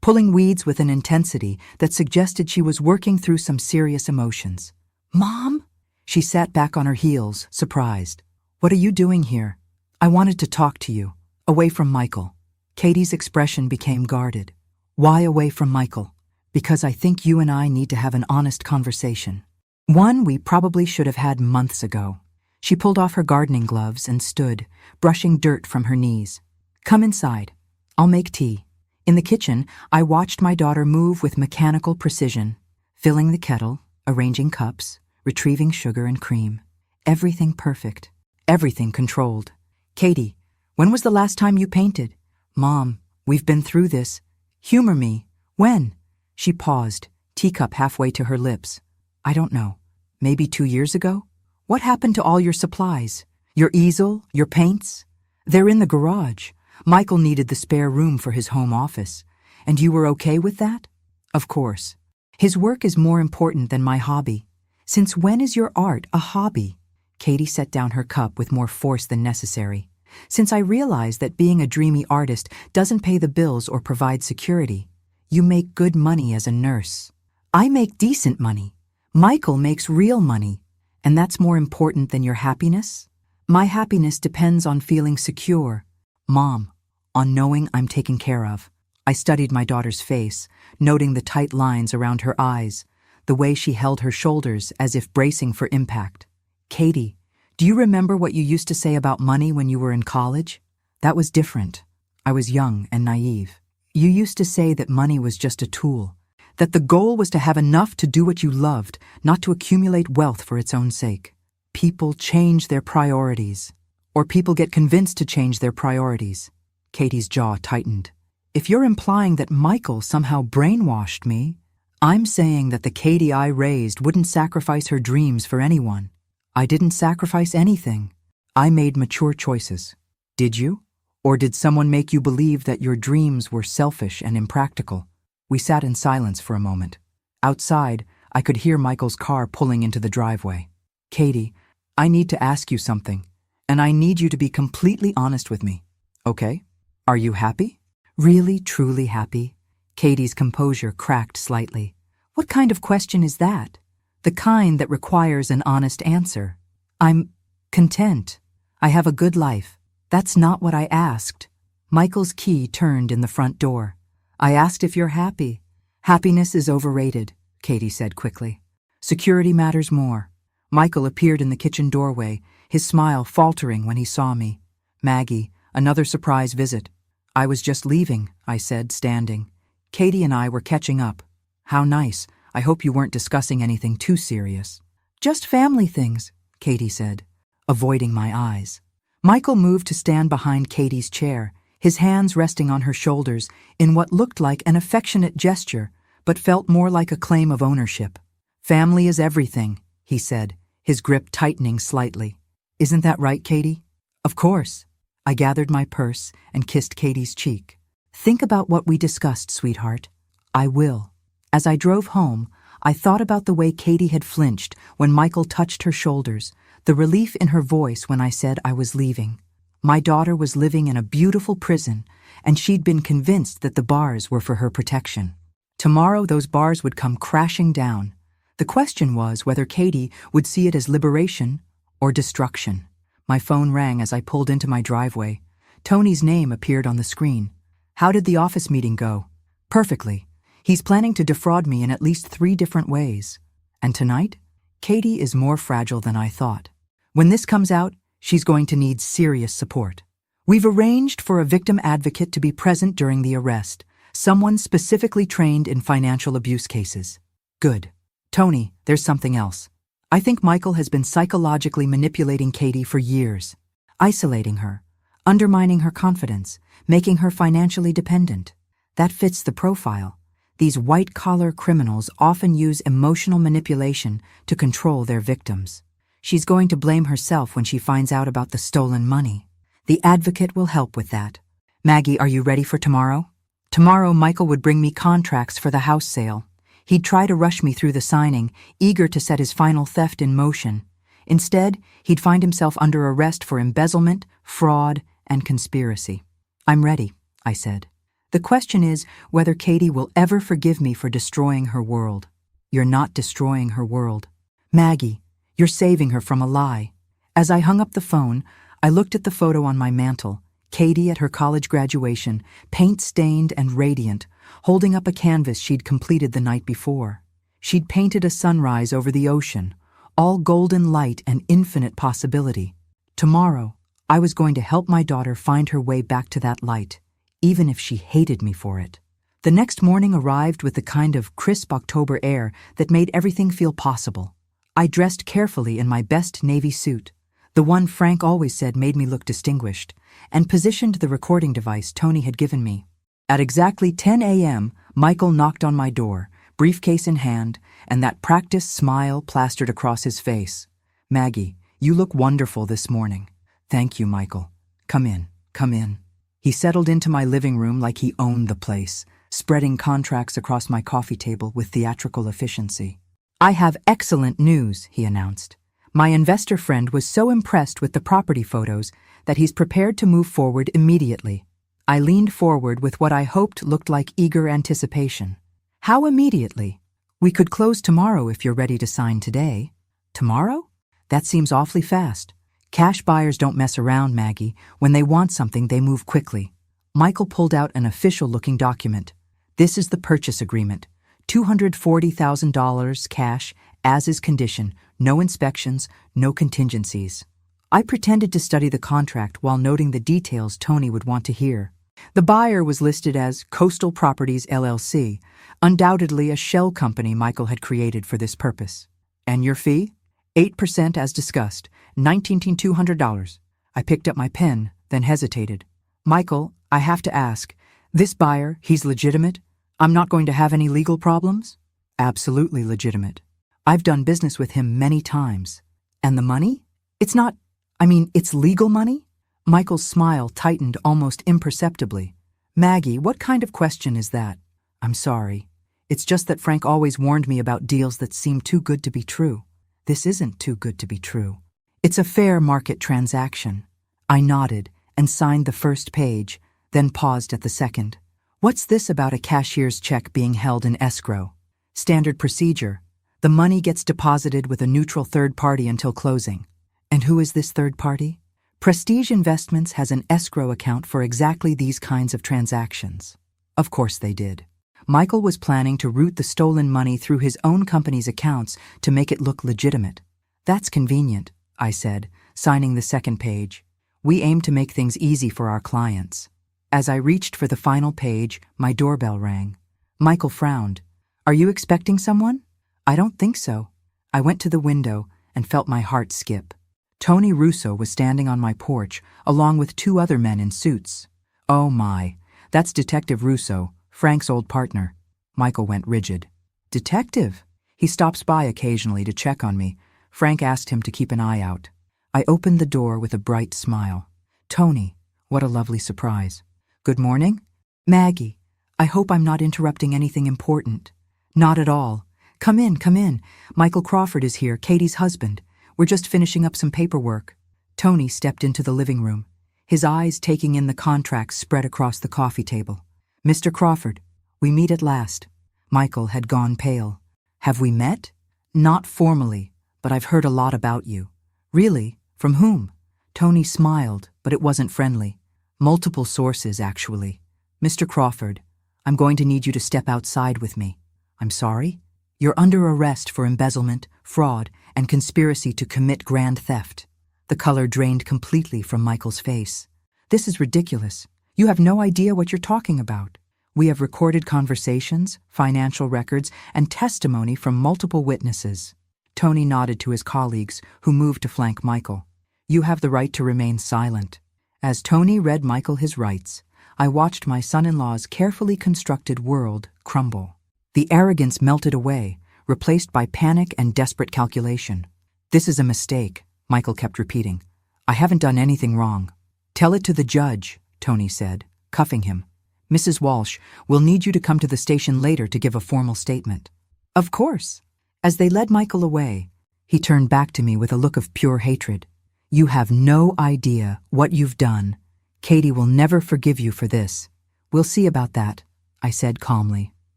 pulling weeds with an intensity that suggested she was working through some serious emotions. "Mom?" She sat back on her heels, surprised. "What are you doing here?" "I wanted to talk to you, away from Michael." Katie's expression became guarded. "Why away from Michael?" "Because I think you and I need to have an honest conversation. One we probably should have had months ago." She pulled off her gardening gloves and stood, brushing dirt from her knees. "Come inside. I'll make tea." In the kitchen, I watched my daughter move with mechanical precision, filling the kettle, arranging cups, retrieving sugar and cream. Everything perfect. Everything controlled. "Katie, when was the last time you painted?" "Mom, we've been through this. Humor me. When?" She paused, teacup halfway to her lips. "I don't know. Maybe 2 years ago?" "What happened to all your supplies? Your easel, your paints?" "They're in the garage. Michael needed the spare room for his home office. And you were okay with that?" "Of course. His work is more important than my hobby." "Since when is your art a hobby?" Katie set down her cup with more force than necessary. "Since I realized that being a dreamy artist doesn't pay the bills or provide security. You make good money as a nurse. I make decent money. Michael makes real money. And that's more important than your happiness? My happiness depends on feeling secure. Mom, on knowing I'm taken care of." I studied my daughter's face, noting the tight lines around her eyes, the way she held her shoulders as if bracing for impact. "Katie, do you remember what you used to say about money when you were in college?" "That was different. I was young and naive. You used to say that money was just a tool, that the goal was to have enough to do what you loved, not to accumulate wealth for its own sake. People change their priorities, or people get convinced to change their priorities." Katie's jaw tightened. "If you're implying that Michael somehow brainwashed me, I'm saying that the Katie I raised wouldn't sacrifice her dreams for anyone. I didn't sacrifice anything. I made mature choices. Did you? Or did someone make you believe that your dreams were selfish and impractical?" We sat in silence for a moment. Outside, I could hear Michael's car pulling into the driveway. "Katie, I need to ask you something, and I need you to be completely honest with me. Okay? Are you happy?" "Really, truly happy?" Katie's composure cracked slightly. "What kind of question is that?" "The kind that requires an honest answer. I'm content. I have a good life." "That's not what I asked." Michael's key turned in the front door. "I asked if you're happy." "Happiness is overrated," Katie said quickly. "Security matters more." Michael appeared in the kitchen doorway, his smile faltering when he saw me. "Maggie, another surprise visit." "I was just leaving," I said, standing. "Katie and I were catching up." "How nice. I hope you weren't discussing anything too serious." "Just family things," Katie said, avoiding my eyes. Michael moved to stand behind Katie's chair, his hands resting on her shoulders in what looked like an affectionate gesture, but felt more like a claim of ownership. "Family is everything," he said, his grip tightening slightly. "Isn't that right, Katie?" "Of course." I gathered my purse and kissed Katie's cheek. "Think about what we discussed, sweetheart." "I will." As I drove home, I thought about the way Katie had flinched when Michael touched her shoulders, the relief in her voice when I said I was leaving. My daughter was living in a beautiful prison, and she'd been convinced that the bars were for her protection. Tomorrow those bars would come crashing down. The question was whether Katie would see it as liberation or destruction. My phone rang as I pulled into my driveway. Tony's name appeared on the screen. "How did the office meeting go?" "Perfectly. He's planning to defraud me in at least 3 different ways. And tonight? Katie is more fragile than I thought. When this comes out, she's going to need serious support. We've arranged for a victim advocate to be present during the arrest, someone specifically trained in financial abuse cases." "Good. Tony, there's something else. I think Michael has been psychologically manipulating Katie for years, isolating her, undermining her confidence, making her financially dependent. That fits the profile. These white-collar criminals often use emotional manipulation to control their victims. She's going to blame herself when she finds out about the stolen money. The advocate will help with that. Maggie, are you ready for tomorrow? Tomorrow, Michael would bring me contracts for the house sale. He'd try to rush me through the signing, eager to set his final theft in motion. Instead, he'd find himself under arrest for embezzlement, fraud, and conspiracy. I'm ready, I said. The question is whether Katie will ever forgive me for destroying her world. You're not destroying her world. Maggie, you're saving her from a lie. As I hung up the phone, I looked at the photo on my mantel, Katie at her college graduation, paint-stained and radiant, holding up a canvas she'd completed the night before. She'd painted a sunrise over the ocean, all golden light and infinite possibility. Tomorrow, I was going to help my daughter find her way back to that light, even if she hated me for it. The next morning arrived with the kind of crisp October air that made everything feel possible. I dressed carefully in my best navy suit, the one Frank always said made me look distinguished, and positioned the recording device Tony had given me. At exactly 10 a.m., Michael knocked on my door, briefcase in hand, and that practiced smile plastered across his face. Maggie, you look wonderful this morning. Thank you, Michael. Come in, come in. He settled into my living room like he owned the place, spreading contracts across my coffee table with theatrical efficiency. I have excellent news, he announced. My investor friend was so impressed with the property photos that he's prepared to move forward immediately. I leaned forward with what I hoped looked like eager anticipation. How immediately? We could close tomorrow if you're ready to sign today. Tomorrow? That seems awfully fast. Cash buyers don't mess around, Maggie. When they want something, they move quickly. Michael pulled out an official-looking document. This is the purchase agreement. $240,000 cash, as is condition, no inspections, no contingencies. I pretended to study the contract while noting the details Tony would want to hear. The buyer was listed as Coastal Properties LLC, undoubtedly a shell company Michael had created for this purpose. And your fee? 8% as discussed, $19,200. I picked up my pen, then hesitated. Michael, I have to ask, this buyer, he's legitimate? I'm not going to have any legal problems? Absolutely legitimate. I've done business with him many times. And the money? It's legal money? Michael's smile tightened almost imperceptibly. Maggie, what kind of question is that? I'm sorry. It's just that Frank always warned me about deals that seem too good to be true. This isn't too good to be true. It's a fair market transaction. I nodded and signed the first page, then paused at the second. What's this about a cashier's check being held in escrow? Standard procedure. The money gets deposited with a neutral third party until closing. And who is this third party? Prestige Investments has an escrow account for exactly these kinds of transactions. Of course they did. Michael was planning to route the stolen money through his own company's accounts to make it look legitimate. That's convenient, I said, signing the second page. We aim to make things easy for our clients. As I reached for the final page, my doorbell rang. Michael frowned. Are you expecting someone? I don't think so. I went to the window and felt my heart skip. Tony Russo was standing on my porch, along with two other men in suits. Oh my, that's Detective Russo, Frank's old partner. Michael went rigid. Detective? He stops by occasionally to check on me. Frank asked him to keep an eye out. I opened the door with a bright smile. Tony, what a lovely surprise. Good morning? Maggie, I hope I'm not interrupting anything important. Not at all. Come in, come in. Michael Crawford is here, Katie's husband. We're just finishing up some paperwork. Tony stepped into the living room, his eyes taking in the contracts spread across the coffee table. Mr. Crawford, we meet at last. Michael had gone pale. Have we met? Not formally, but I've heard a lot about you. Really? From whom? Tony smiled, but it wasn't friendly. Multiple sources, actually. Mr. Crawford, I'm going to need you to step outside with me. I'm sorry? You're under arrest for embezzlement, fraud, and conspiracy to commit grand theft. The color drained completely from Michael's face. This is ridiculous. You have no idea what you're talking about. We have recorded conversations, financial records, and testimony from multiple witnesses. Tony nodded to his colleagues, who moved to flank Michael. You have the right to remain silent. As Tony read Michael his rights, I watched my son-in-law's carefully constructed world crumble. The arrogance melted away, replaced by panic and desperate calculation. "This is a mistake," Michael kept repeating. "I haven't done anything wrong." "Tell it to the judge," Tony said, cuffing him. "Mrs. Walsh, we'll need you to come to the station later to give a formal statement." "Of course." As they led Michael away, he turned back to me with a look of pure hatred. "You have no idea what you've done. Katie will never forgive you for this." "We'll see about that," I said calmly.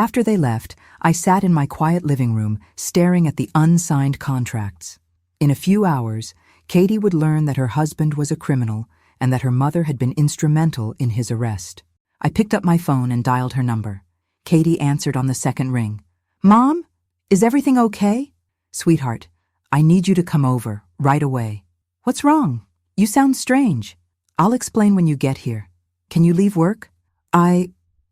After they left, I sat in my quiet living room, staring at the unsigned contracts. In a few hours, Katie would learn that her husband was a criminal and that her mother had been instrumental in his arrest. I picked up my phone and dialed her number. Katie answered on the second ring. "Mom, is everything okay?" "Sweetheart, I need you to come over, right away." "What's wrong? You sound strange." "I'll explain when you get here. Can you leave work?"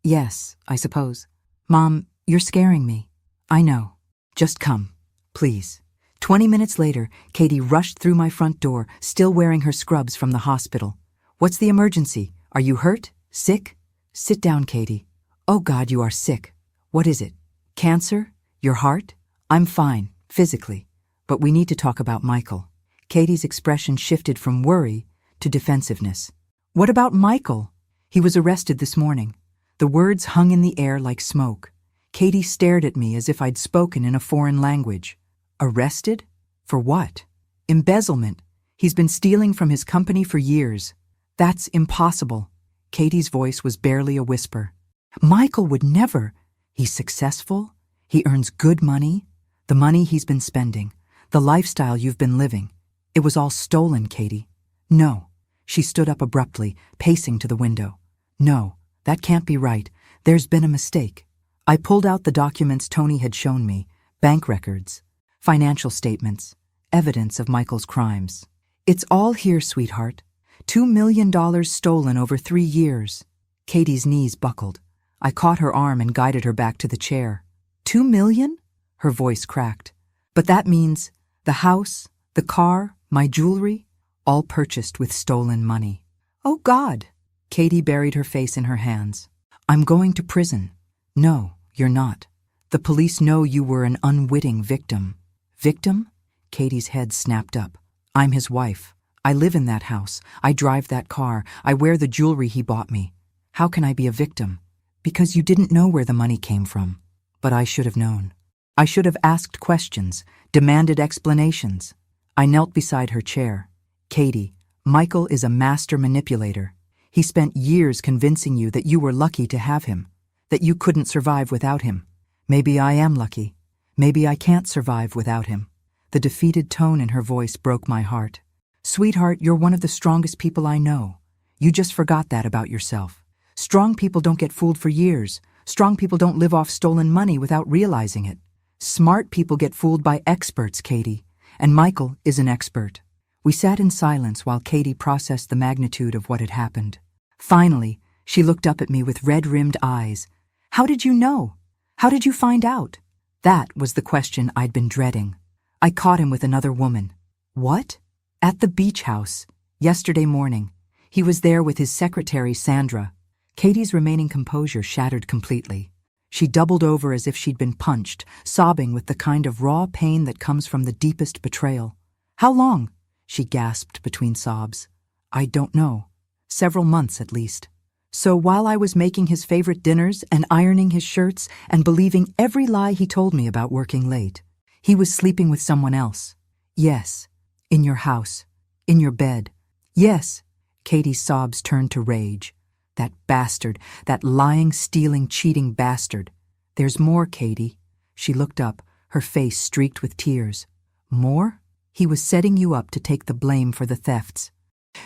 Yes, I suppose." "Mom, you're scaring me." "I know. Just come, please." 20 minutes later, Katie rushed through my front door, still wearing her scrubs from the hospital. "What's the emergency? Are you hurt? Sick?" "Sit down, Katie." "Oh God, you are sick. What is it? Cancer? Your heart?" "I'm fine, physically, but we need to talk about Michael." Katie's expression shifted from worry to defensiveness. "What about Michael? He was arrested this morning." The words hung in the air like smoke. Katie stared at me as if I'd spoken in a foreign language. "Arrested? For what?" "Embezzlement. He's been stealing from his company for years." "That's impossible." Katie's voice was barely a whisper. "Michael would never. He's successful. He earns good money. The money he's been spending. The lifestyle you've been living. It was all stolen, Katie." "No." She stood up abruptly, pacing to the window. "No, that can't be right. There's been a mistake." I pulled out the documents Tony had shown me, bank records, financial statements, evidence of Michael's crimes. "It's all here, sweetheart. $2 million stolen over 3 years. Katie's knees buckled. I caught her arm and guided her back to the chair. $2 million? Her voice cracked. "But that means the house, the car, my jewelry, all purchased with stolen money." "Oh, God." Katie buried her face in her hands. "I'm going to prison." "No, you're not. The police know you were an unwitting victim." "Victim?" Katie's head snapped up. "I'm his wife. I live in that house. I drive that car. I wear the jewelry he bought me. How can I be a victim?" "Because you didn't know where the money came from." "But I should have known. I should have asked questions, demanded explanations." I knelt beside her chair. "Katie, Michael is a master manipulator. He spent years convincing you that you were lucky to have him, that you couldn't survive without him. Maybe I am lucky. Maybe I can't survive without him." The defeated tone in her voice broke my heart. "Sweetheart, you're one of the strongest people I know. You just forgot that about yourself. Strong people don't get fooled for years. Strong people don't live off stolen money without realizing it. Smart people get fooled by experts, Katie, and Michael is an expert." We sat in silence while Katie processed the magnitude of what had happened. Finally, she looked up at me with red-rimmed eyes. "How did you know? How did you find out?" That was the question I'd been dreading. "I caught him with another woman." "What?" "At the beach house, yesterday morning. He was there with his secretary, Sandra." Katie's remaining composure shattered completely. She doubled over as if she'd been punched, sobbing with the kind of raw pain that comes from the deepest betrayal. "How long?" she gasped between sobs. "I don't know. Several months at least." "So while I was making his favorite dinners and ironing his shirts and believing every lie he told me about working late, he was sleeping with someone else?" "Yes. In your house. In your bed." "Yes." Katie's sobs turned to rage. "That bastard, that lying, stealing, cheating bastard. There's more, Katie." She looked up, her face streaked with tears. "More? He was setting you up to take the blame for the thefts.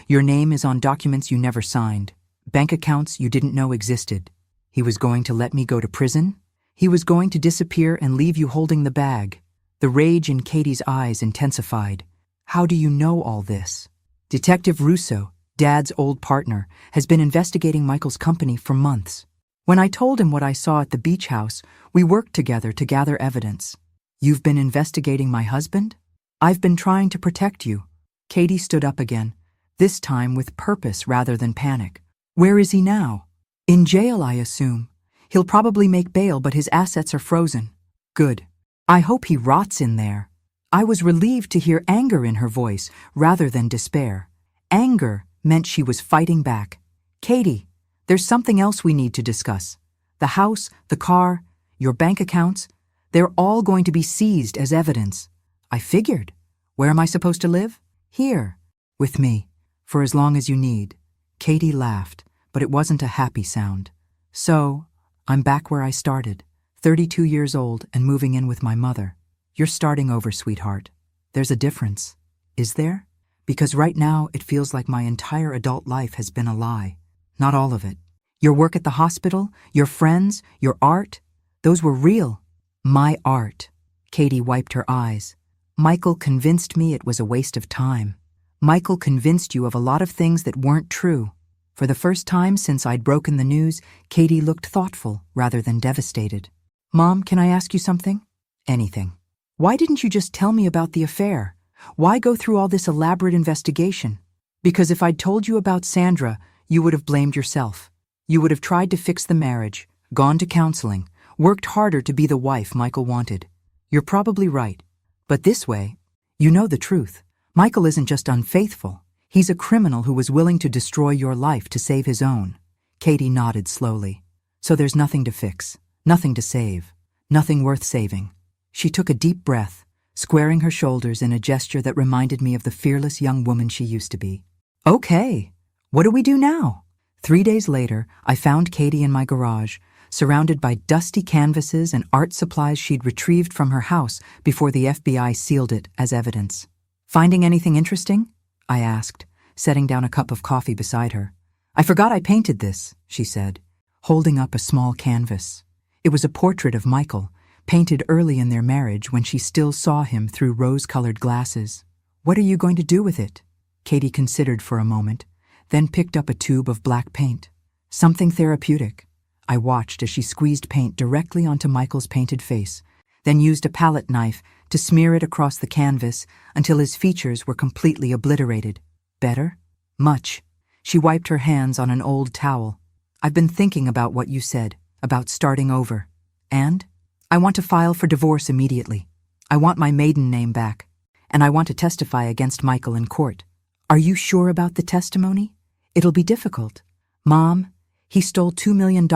Your name is on documents you never signed, bank accounts you didn't know existed. He was going to let me go to prison? He was going to disappear and leave you holding the bag." The rage in Katie's eyes intensified. "How do you know all this?" "Detective Russo, Dad's old partner, has been investigating Michael's company for months. When I told him what I saw at the beach house, we worked together to gather evidence." "You've been investigating my husband?" "I've been trying to protect you." Katie stood up again, this time with purpose rather than panic. "Where is he now?" "In jail, I assume. He'll probably make bail, but his assets are frozen. Good. I hope he rots in there. I was relieved to hear anger in her voice rather than despair. Anger meant she was fighting back. Katie, there's something else we need to discuss. The house, the car, your bank accounts, they're all going to be seized as evidence. I figured. Where am I supposed to live? Here. With me. For as long as you need. Katie laughed, but it wasn't a happy sound. So, I'm back where I started, 32 years old and moving in with my mother. You're starting over, sweetheart. There's a difference. Is there? Because right now it feels like my entire adult life has been a lie. Not all of it. Your work at the hospital, your friends, your art, those were real. My art. Katie wiped her eyes. Michael convinced me it was a waste of time. Michael convinced you of a lot of things that weren't true. For the first time since I'd broken the news, Katie looked thoughtful rather than devastated. Mom, can I ask you something? Anything. Why didn't you just tell me about the affair? Why go through all this elaborate investigation? Because if I'd told you about Sandra, you would have blamed yourself. You would have tried to fix the marriage, gone to counseling, worked harder to be the wife Michael wanted. You're probably right. But this way, you know the truth. Michael isn't just unfaithful. He's a criminal who was willing to destroy your life to save his own. Katie nodded slowly. So there's nothing to fix, nothing to save, nothing worth saving. She took a deep breath, squaring her shoulders in a gesture that reminded me of the fearless young woman she used to be. Okay, what do we do now? 3 days later, I found Katie in my garage, surrounded by dusty canvases and art supplies she'd retrieved from her house before the FBI sealed it as evidence. Finding anything interesting? I asked, setting down a cup of coffee beside her. I forgot I painted this, she said, holding up a small canvas. It was a portrait of Michael, painted early in their marriage when she still saw him through rose-colored glasses. What are you going to do with it? Katie considered for a moment, then picked up a tube of black paint. Something therapeutic. I watched as she squeezed paint directly onto Michael's painted face, then used a palette knife to smear it across the canvas until his features were completely obliterated. Better? Much. She wiped her hands on an old towel. I've been thinking about what you said, about starting over. And? I want to file for divorce immediately. I want my maiden name back. And I want to testify against Michael in court. Are you sure about the testimony? It'll be difficult. Mom, he stole $2 million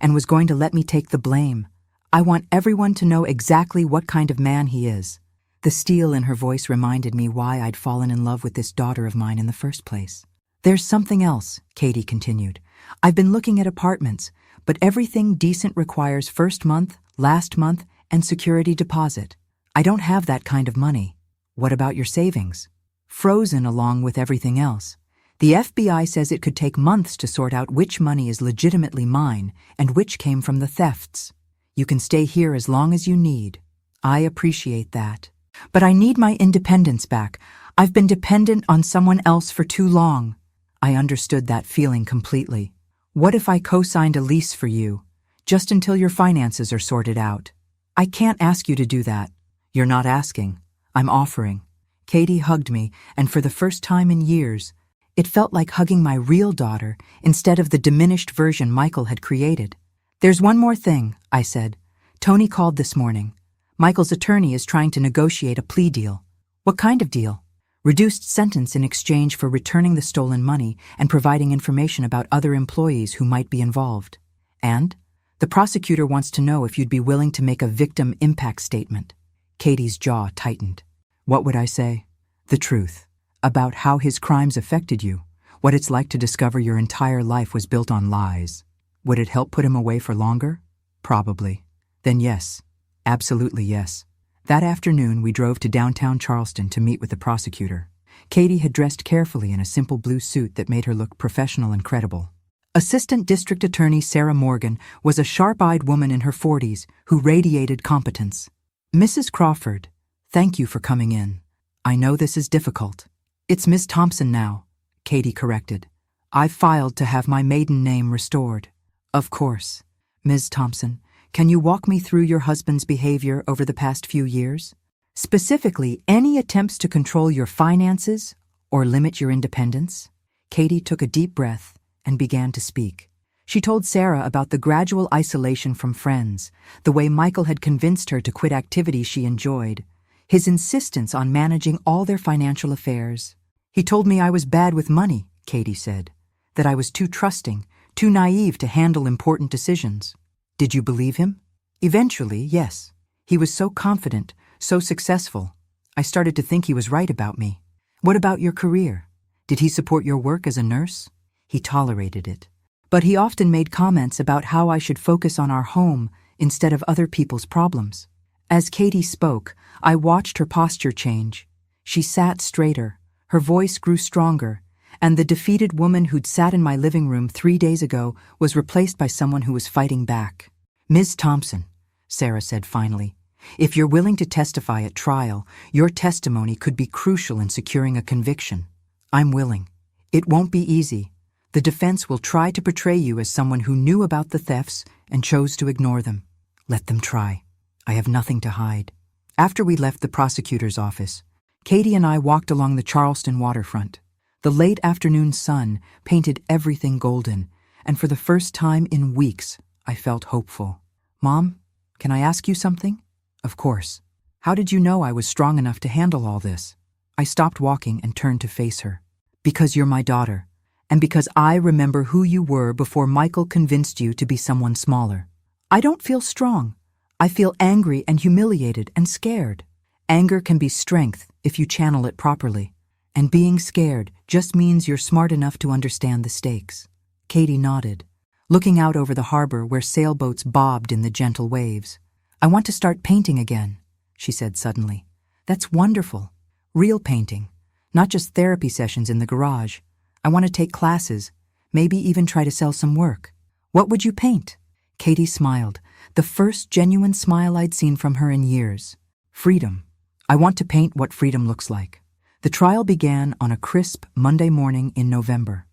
and was going to let me take the blame. I want everyone to know exactly what kind of man he is. The steel in her voice reminded me why I'd fallen in love with this daughter of mine in the first place. There's something else, Katie continued. I've been looking at apartments, but everything decent requires first month, last month, and security deposit. I don't have that kind of money. What about your savings? Frozen along with everything else. The FBI says it could take months to sort out which money is legitimately mine and which came from the thefts. You can stay here as long as you need. I appreciate that. But I need my independence back. I've been dependent on someone else for too long. I understood that feeling completely. What if I co-signed a lease for you, just until your finances are sorted out? I can't ask you to do that. You're not asking. I'm offering. Katie hugged me, and for the first time in years, it felt like hugging my real daughter instead of the diminished version Michael had created. There's one more thing, I said. Tony called this morning. Michael's attorney is trying to negotiate a plea deal. What kind of deal? Reduced sentence in exchange for returning the stolen money and providing information about other employees who might be involved. And the prosecutor wants to know if you'd be willing to make a victim impact statement. Katie's jaw tightened. What would I say? The truth. About how his crimes affected you. What it's like to discover your entire life was built on lies. Would it help put him away for longer? Probably. Then yes. Absolutely yes. That afternoon, we drove to downtown Charleston to meet with the prosecutor. Katie had dressed carefully in a simple blue suit that made her look professional and credible. Assistant District Attorney Sarah Morgan was a sharp-eyed woman in her 40s who radiated competence. Mrs. Crawford, thank you for coming in. I know this is difficult. It's Ms. Thompson now, Katie corrected. I've filed to have my maiden name restored. Of course. Ms. Thompson, can you walk me through your husband's behavior over the past few years? Specifically, any attempts to control your finances or limit your independence? Katie took a deep breath and began to speak. She told Sarah about the gradual isolation from friends, the way Michael had convinced her to quit activities she enjoyed, his insistence on managing all their financial affairs. He told me I was bad with money, Katie said, that I was too trusting, too naive to handle important decisions. Did you believe him? Eventually, yes. He was so confident, so successful. I started to think he was right about me. What about your career? Did he support your work as a nurse? He tolerated it. But he often made comments about how I should focus on our home instead of other people's problems. As Katie spoke, I watched her posture change. She sat straighter, her voice grew stronger, and the defeated woman who'd sat in my living room 3 days ago was replaced by someone who was fighting back. Ms. Thompson, Sarah said finally, if you're willing to testify at trial, your testimony could be crucial in securing a conviction. I'm willing. It won't be easy. The defense will try to portray you as someone who knew about the thefts and chose to ignore them. Let them try. I have nothing to hide. After we left the prosecutor's office, Katie and I walked along the Charleston waterfront. The late afternoon sun painted everything golden, and for the first time in weeks, I felt hopeful. Mom, can I ask you something? Of course. How did you know I was strong enough to handle all this? I stopped walking and turned to face her. Because you're my daughter, and because I remember who you were before Michael convinced you to be someone smaller. I don't feel strong. I feel angry and humiliated and scared. Anger can be strength if you channel it properly, and being scared just means you're smart enough to understand the stakes. Katie nodded, looking out over the harbor where sailboats bobbed in the gentle waves. I want to start painting again, she said suddenly. That's wonderful. Real painting, not just therapy sessions in the garage. I want to take classes, maybe even try to sell some work. What would you paint? Katie smiled, the first genuine smile I'd seen from her in years. Freedom. I want to paint what freedom looks like. The trial began on a crisp Monday morning in November.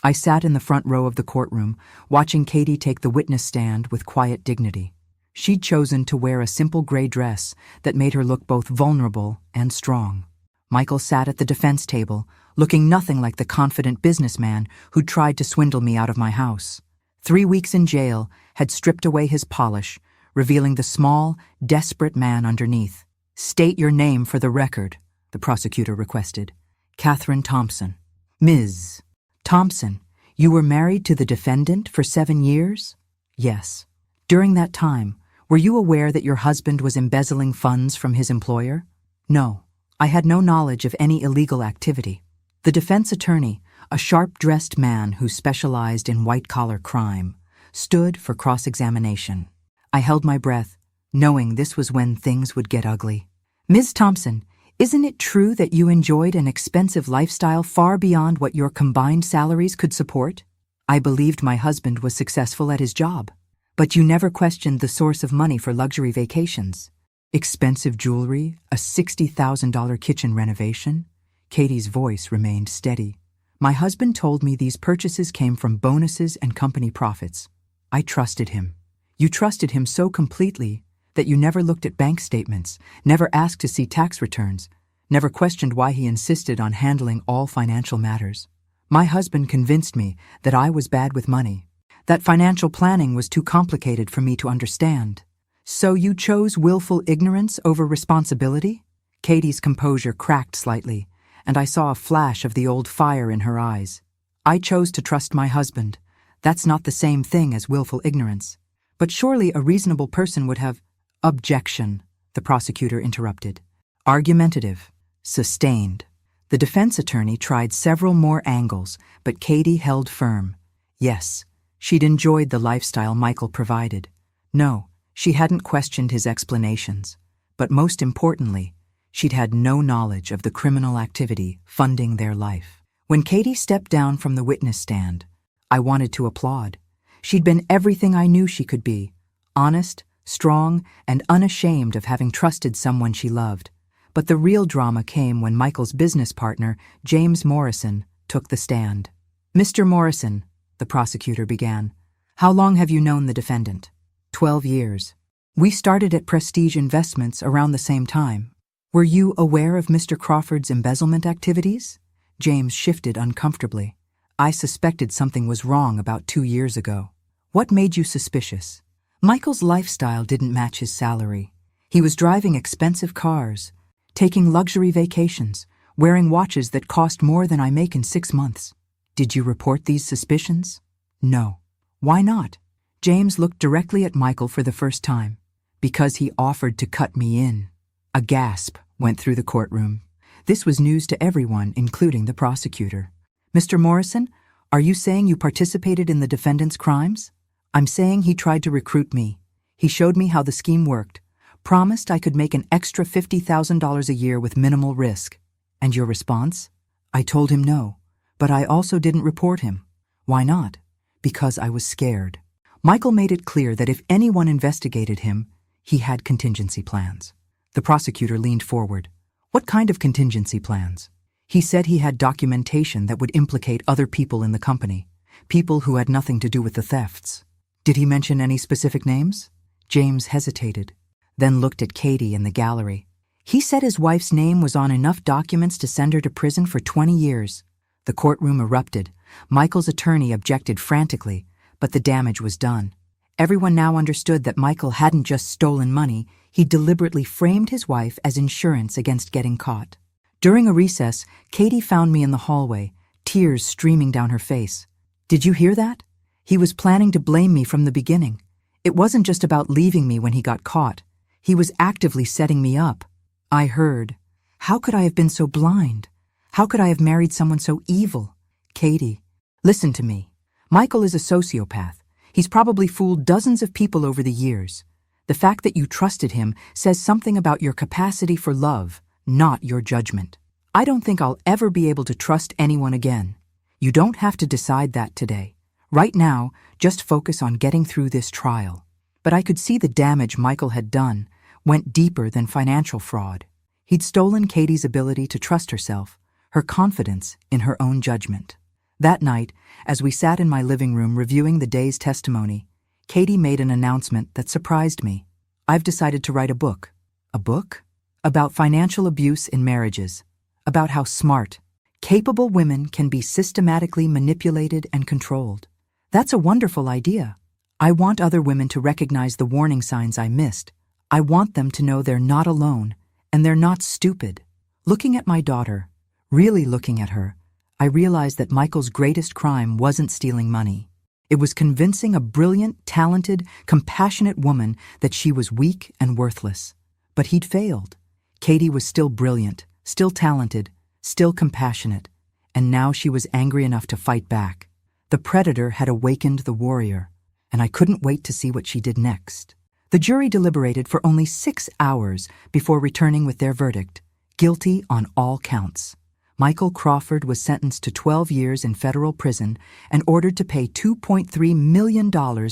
I sat in the front row of the courtroom, watching Katie take the witness stand with quiet dignity. She'd chosen to wear a simple gray dress that made her look both vulnerable and strong. Michael sat at the defense table, looking nothing like the confident businessman who'd tried to swindle me out of my house. 3 weeks in jail had stripped away his polish, revealing the small, desperate man underneath. State your name for the record, the prosecutor requested. Catherine Thompson. Ms. Thompson, you were married to the defendant for 7 years? Yes. During that time, were you aware that your husband was embezzling funds from his employer? No. I had no knowledge of any illegal activity. The defense attorney, a sharp-dressed man who specialized in white-collar crime, stood for cross-examination. I held my breath, knowing this was when things would get ugly. Ms. Thompson, isn't it true that you enjoyed an expensive lifestyle far beyond what your combined salaries could support? I believed my husband was successful at his job, but you never questioned the source of money for luxury vacations. Expensive jewelry, a $60,000 kitchen renovation. Katie's voice remained steady. My husband told me these purchases came from bonuses and company profits. I trusted him. You trusted him so completely that you never looked at bank statements, never asked to see tax returns, never questioned why he insisted on handling all financial matters. My husband convinced me that I was bad with money, that financial planning was too complicated for me to understand. So you chose willful ignorance over responsibility? Katie's composure cracked slightly, and I saw a flash of the old fire in her eyes. I chose to trust my husband. That's not the same thing as willful ignorance. But surely a reasonable person would have— Objection, the prosecutor interrupted. Argumentative. Sustained. The defense attorney tried several more angles, but Katie held firm. Yes, she'd enjoyed the lifestyle Michael provided. No, she hadn't questioned his explanations. But most importantly, she'd had no knowledge of the criminal activity funding their life. When Katie stepped down from the witness stand, I wanted to applaud. She'd been everything I knew she could be, honest, strong, and unashamed of having trusted someone she loved. But the real drama came when Michael's business partner, James Morrison, took the stand. Mr. Morrison, the prosecutor began, how long have you known the defendant? 12 years. We started at Prestige Investments around the same time. Were you aware of Mr. Crawford's embezzlement activities? James shifted uncomfortably. I suspected something was wrong about 2 years ago. What made you suspicious? Michael's lifestyle didn't match his salary. He was driving expensive cars, taking luxury vacations, wearing watches that cost more than I make in 6 months. Did you report these suspicions? No. Why not? James looked directly at Michael for the first time. Because he offered to cut me in. A gasp went through the courtroom. This was news to everyone, including the prosecutor. Mr. Morrison, are you saying you participated in the defendant's crimes? I'm saying he tried to recruit me. He showed me how the scheme worked, promised I could make an extra $50,000 a year with minimal risk. And your response? I told him no, but I also didn't report him. Why not? Because I was scared. Michael made it clear that if anyone investigated him, he had contingency plans. The prosecutor leaned forward. What kind of contingency plans? He said he had documentation that would implicate other people in the company, people who had nothing to do with the thefts. Did he mention any specific names? James hesitated, then looked at Katie in the gallery. He said his wife's name was on enough documents to send her to prison for 20 years. The courtroom erupted. Michael's attorney objected frantically, but the damage was done. Everyone now understood that Michael hadn't just stolen money, he deliberately framed his wife as insurance against getting caught. During a recess, Katie found me in the hallway, tears streaming down her face. Did you hear that? He was planning to blame me from the beginning. It wasn't just about leaving me when he got caught. He was actively setting me up. I heard. How could I have been so blind? How could I have married someone so evil? Katie, listen to me. Michael is a sociopath. He's probably fooled dozens of people over the years. The fact that you trusted him says something about your capacity for love, not your judgment. I don't think I'll ever be able to trust anyone again. You don't have to decide that today. Right now, just focus on getting through this trial. But I could see the damage Michael had done went deeper than financial fraud. He'd stolen Katie's ability to trust herself, her confidence in her own judgment. That night, as we sat in my living room reviewing the day's testimony, Katie made an announcement that surprised me. I've decided to write a book. A book? About financial abuse in marriages. About how smart, capable women can be systematically manipulated and controlled. That's a wonderful idea. I want other women to recognize the warning signs I missed. I want them to know they're not alone, and they're not stupid. Looking at my daughter, really looking at her, I realized that Michael's greatest crime wasn't stealing money. It was convincing a brilliant, talented, compassionate woman that she was weak and worthless. But he'd failed. Katie was still brilliant, still talented, still compassionate, and now she was angry enough to fight back. The predator had awakened the warrior, and I couldn't wait to see what she did next. The jury deliberated for only 6 hours before returning with their verdict, guilty on all counts. Michael Crawford was sentenced to 12 years in federal prison and ordered to pay $2.3 million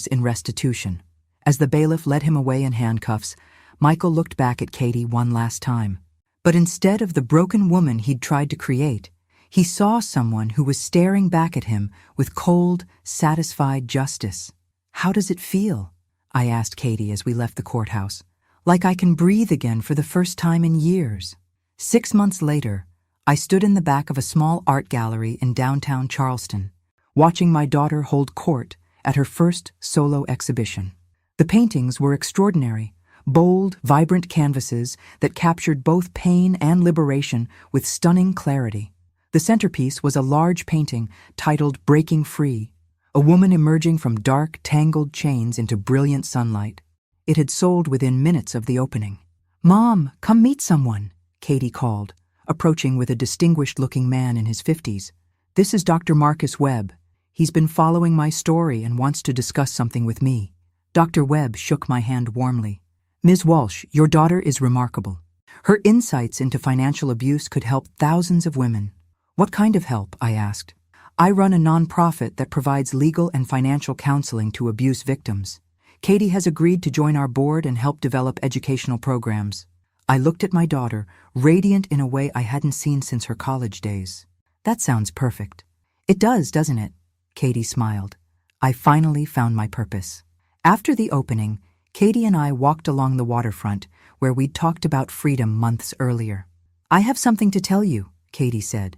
in restitution. As the bailiff led him away in handcuffs, Michael looked back at Katie one last time. But instead of the broken woman he'd tried to create, he saw someone who was staring back at him with cold, satisfied justice. How does it feel? I asked Katie as we left the courthouse. Like I can breathe again for the first time in years. 6 months later, I stood in the back of a small art gallery in downtown Charleston, watching my daughter hold court at her first solo exhibition. The paintings were extraordinary, bold, vibrant canvases that captured both pain and liberation with stunning clarity. The centerpiece was a large painting titled Breaking Free, a woman emerging from dark, tangled chains into brilliant sunlight. It had sold within minutes of the opening. "Mom, come meet someone," Katie called, approaching with a distinguished-looking man in his 50s. "This is Dr. Marcus Webb. He's been following my story and wants to discuss something with me." Dr. Webb shook my hand warmly. "Ms. Walsh, your daughter is remarkable. Her insights into financial abuse could help thousands of women." "What kind of help?" I asked. "I run a nonprofit that provides legal and financial counseling to abuse victims. Katie has agreed to join our board and help develop educational programs." I looked at my daughter, radiant in a way I hadn't seen since her college days. "That sounds perfect." "It does, doesn't it?" Katie smiled. I finally found my purpose. After the opening, Katie and I walked along the waterfront where we'd talked about freedom months earlier. "I have something to tell you," Katie said.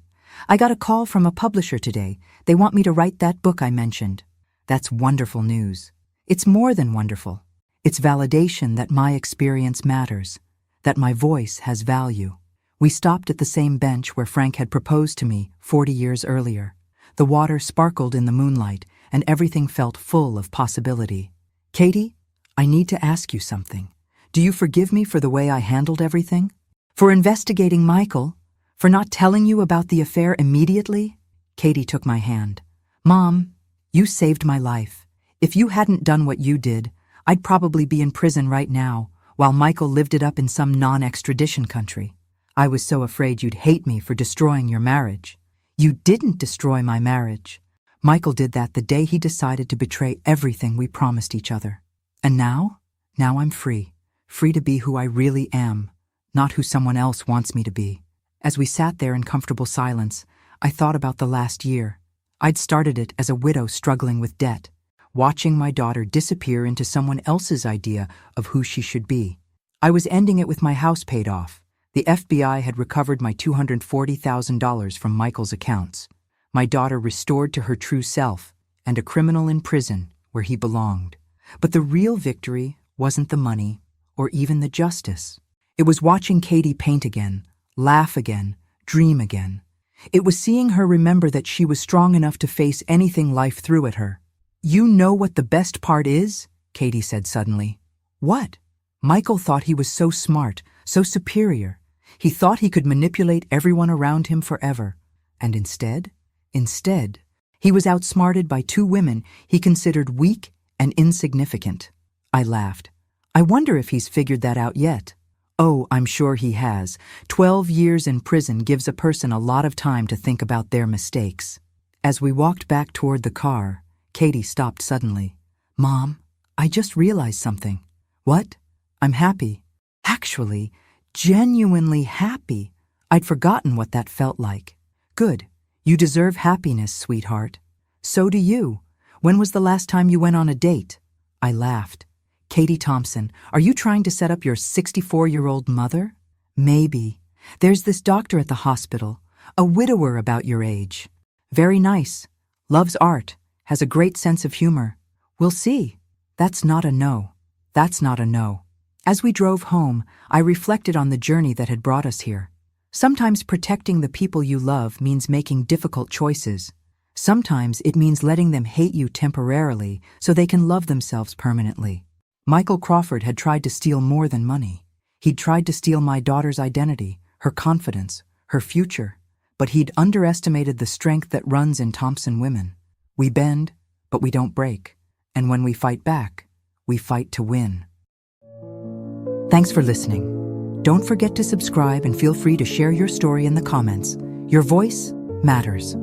"I got a call from a publisher today. They want me to write that book I mentioned." That's wonderful news. It's more than wonderful. It's validation that my experience matters, that my voice has value. We stopped at the same bench where Frank had proposed to me 40 years earlier. The water sparkled in the moonlight, and everything felt full of possibility. Katie, I need to ask you something. Do you forgive me for the way I handled everything? For investigating Michael? For not telling you about the affair immediately? Katie took my hand. Mom, you saved my life. If you hadn't done what you did, I'd probably be in prison right now, while Michael lived it up in some non-extradition country. I was so afraid you'd hate me for destroying your marriage. You didn't destroy my marriage. Michael did that the day he decided to betray everything we promised each other. And now I'm free. Free to be who I really am, not who someone else wants me to be. As we sat there in comfortable silence, I thought about the last year. I'd started it as a widow struggling with debt, watching my daughter disappear into someone else's idea of who she should be. I was ending it with my house paid off. The FBI had recovered my $240,000 from Michael's accounts. My daughter restored to her true self, and a criminal in prison where he belonged. But the real victory wasn't the money or even the justice. It was watching Katie paint again, laugh again, dream again. It was seeing her remember that she was strong enough to face anything life threw at her. You know what the best part is? Katie said suddenly. What? Michael thought he was so smart, so superior. He thought he could manipulate everyone around him forever. And instead, he was outsmarted by two women he considered weak and insignificant. I laughed. I wonder if he's figured that out yet. Oh, I'm sure he has. 12 years in prison gives a person a lot of time to think about their mistakes. As we walked back toward the car, Katie stopped suddenly. Mom, I just realized something. What? I'm happy. Actually, genuinely happy. I'd forgotten what that felt like. Good. You deserve happiness, sweetheart. So do you. When was the last time you went on a date? I laughed. Katie Thompson, are you trying to set up your 64-year-old mother? Maybe. There's this doctor at the hospital, a widower about your age. Very nice. Loves art. Has a great sense of humor. We'll see. That's not a no. That's not a no. As we drove home, I reflected on the journey that had brought us here. Sometimes protecting the people you love means making difficult choices. Sometimes it means letting them hate you temporarily so they can love themselves permanently. Michael Crawford had tried to steal more than money. He'd tried to steal my daughter's identity, her confidence, her future. But he'd underestimated the strength that runs in Thompson women. We bend, but we don't break. And when we fight back, we fight to win. Thanks for listening. Don't forget to subscribe and feel free to share your story in the comments. Your voice matters.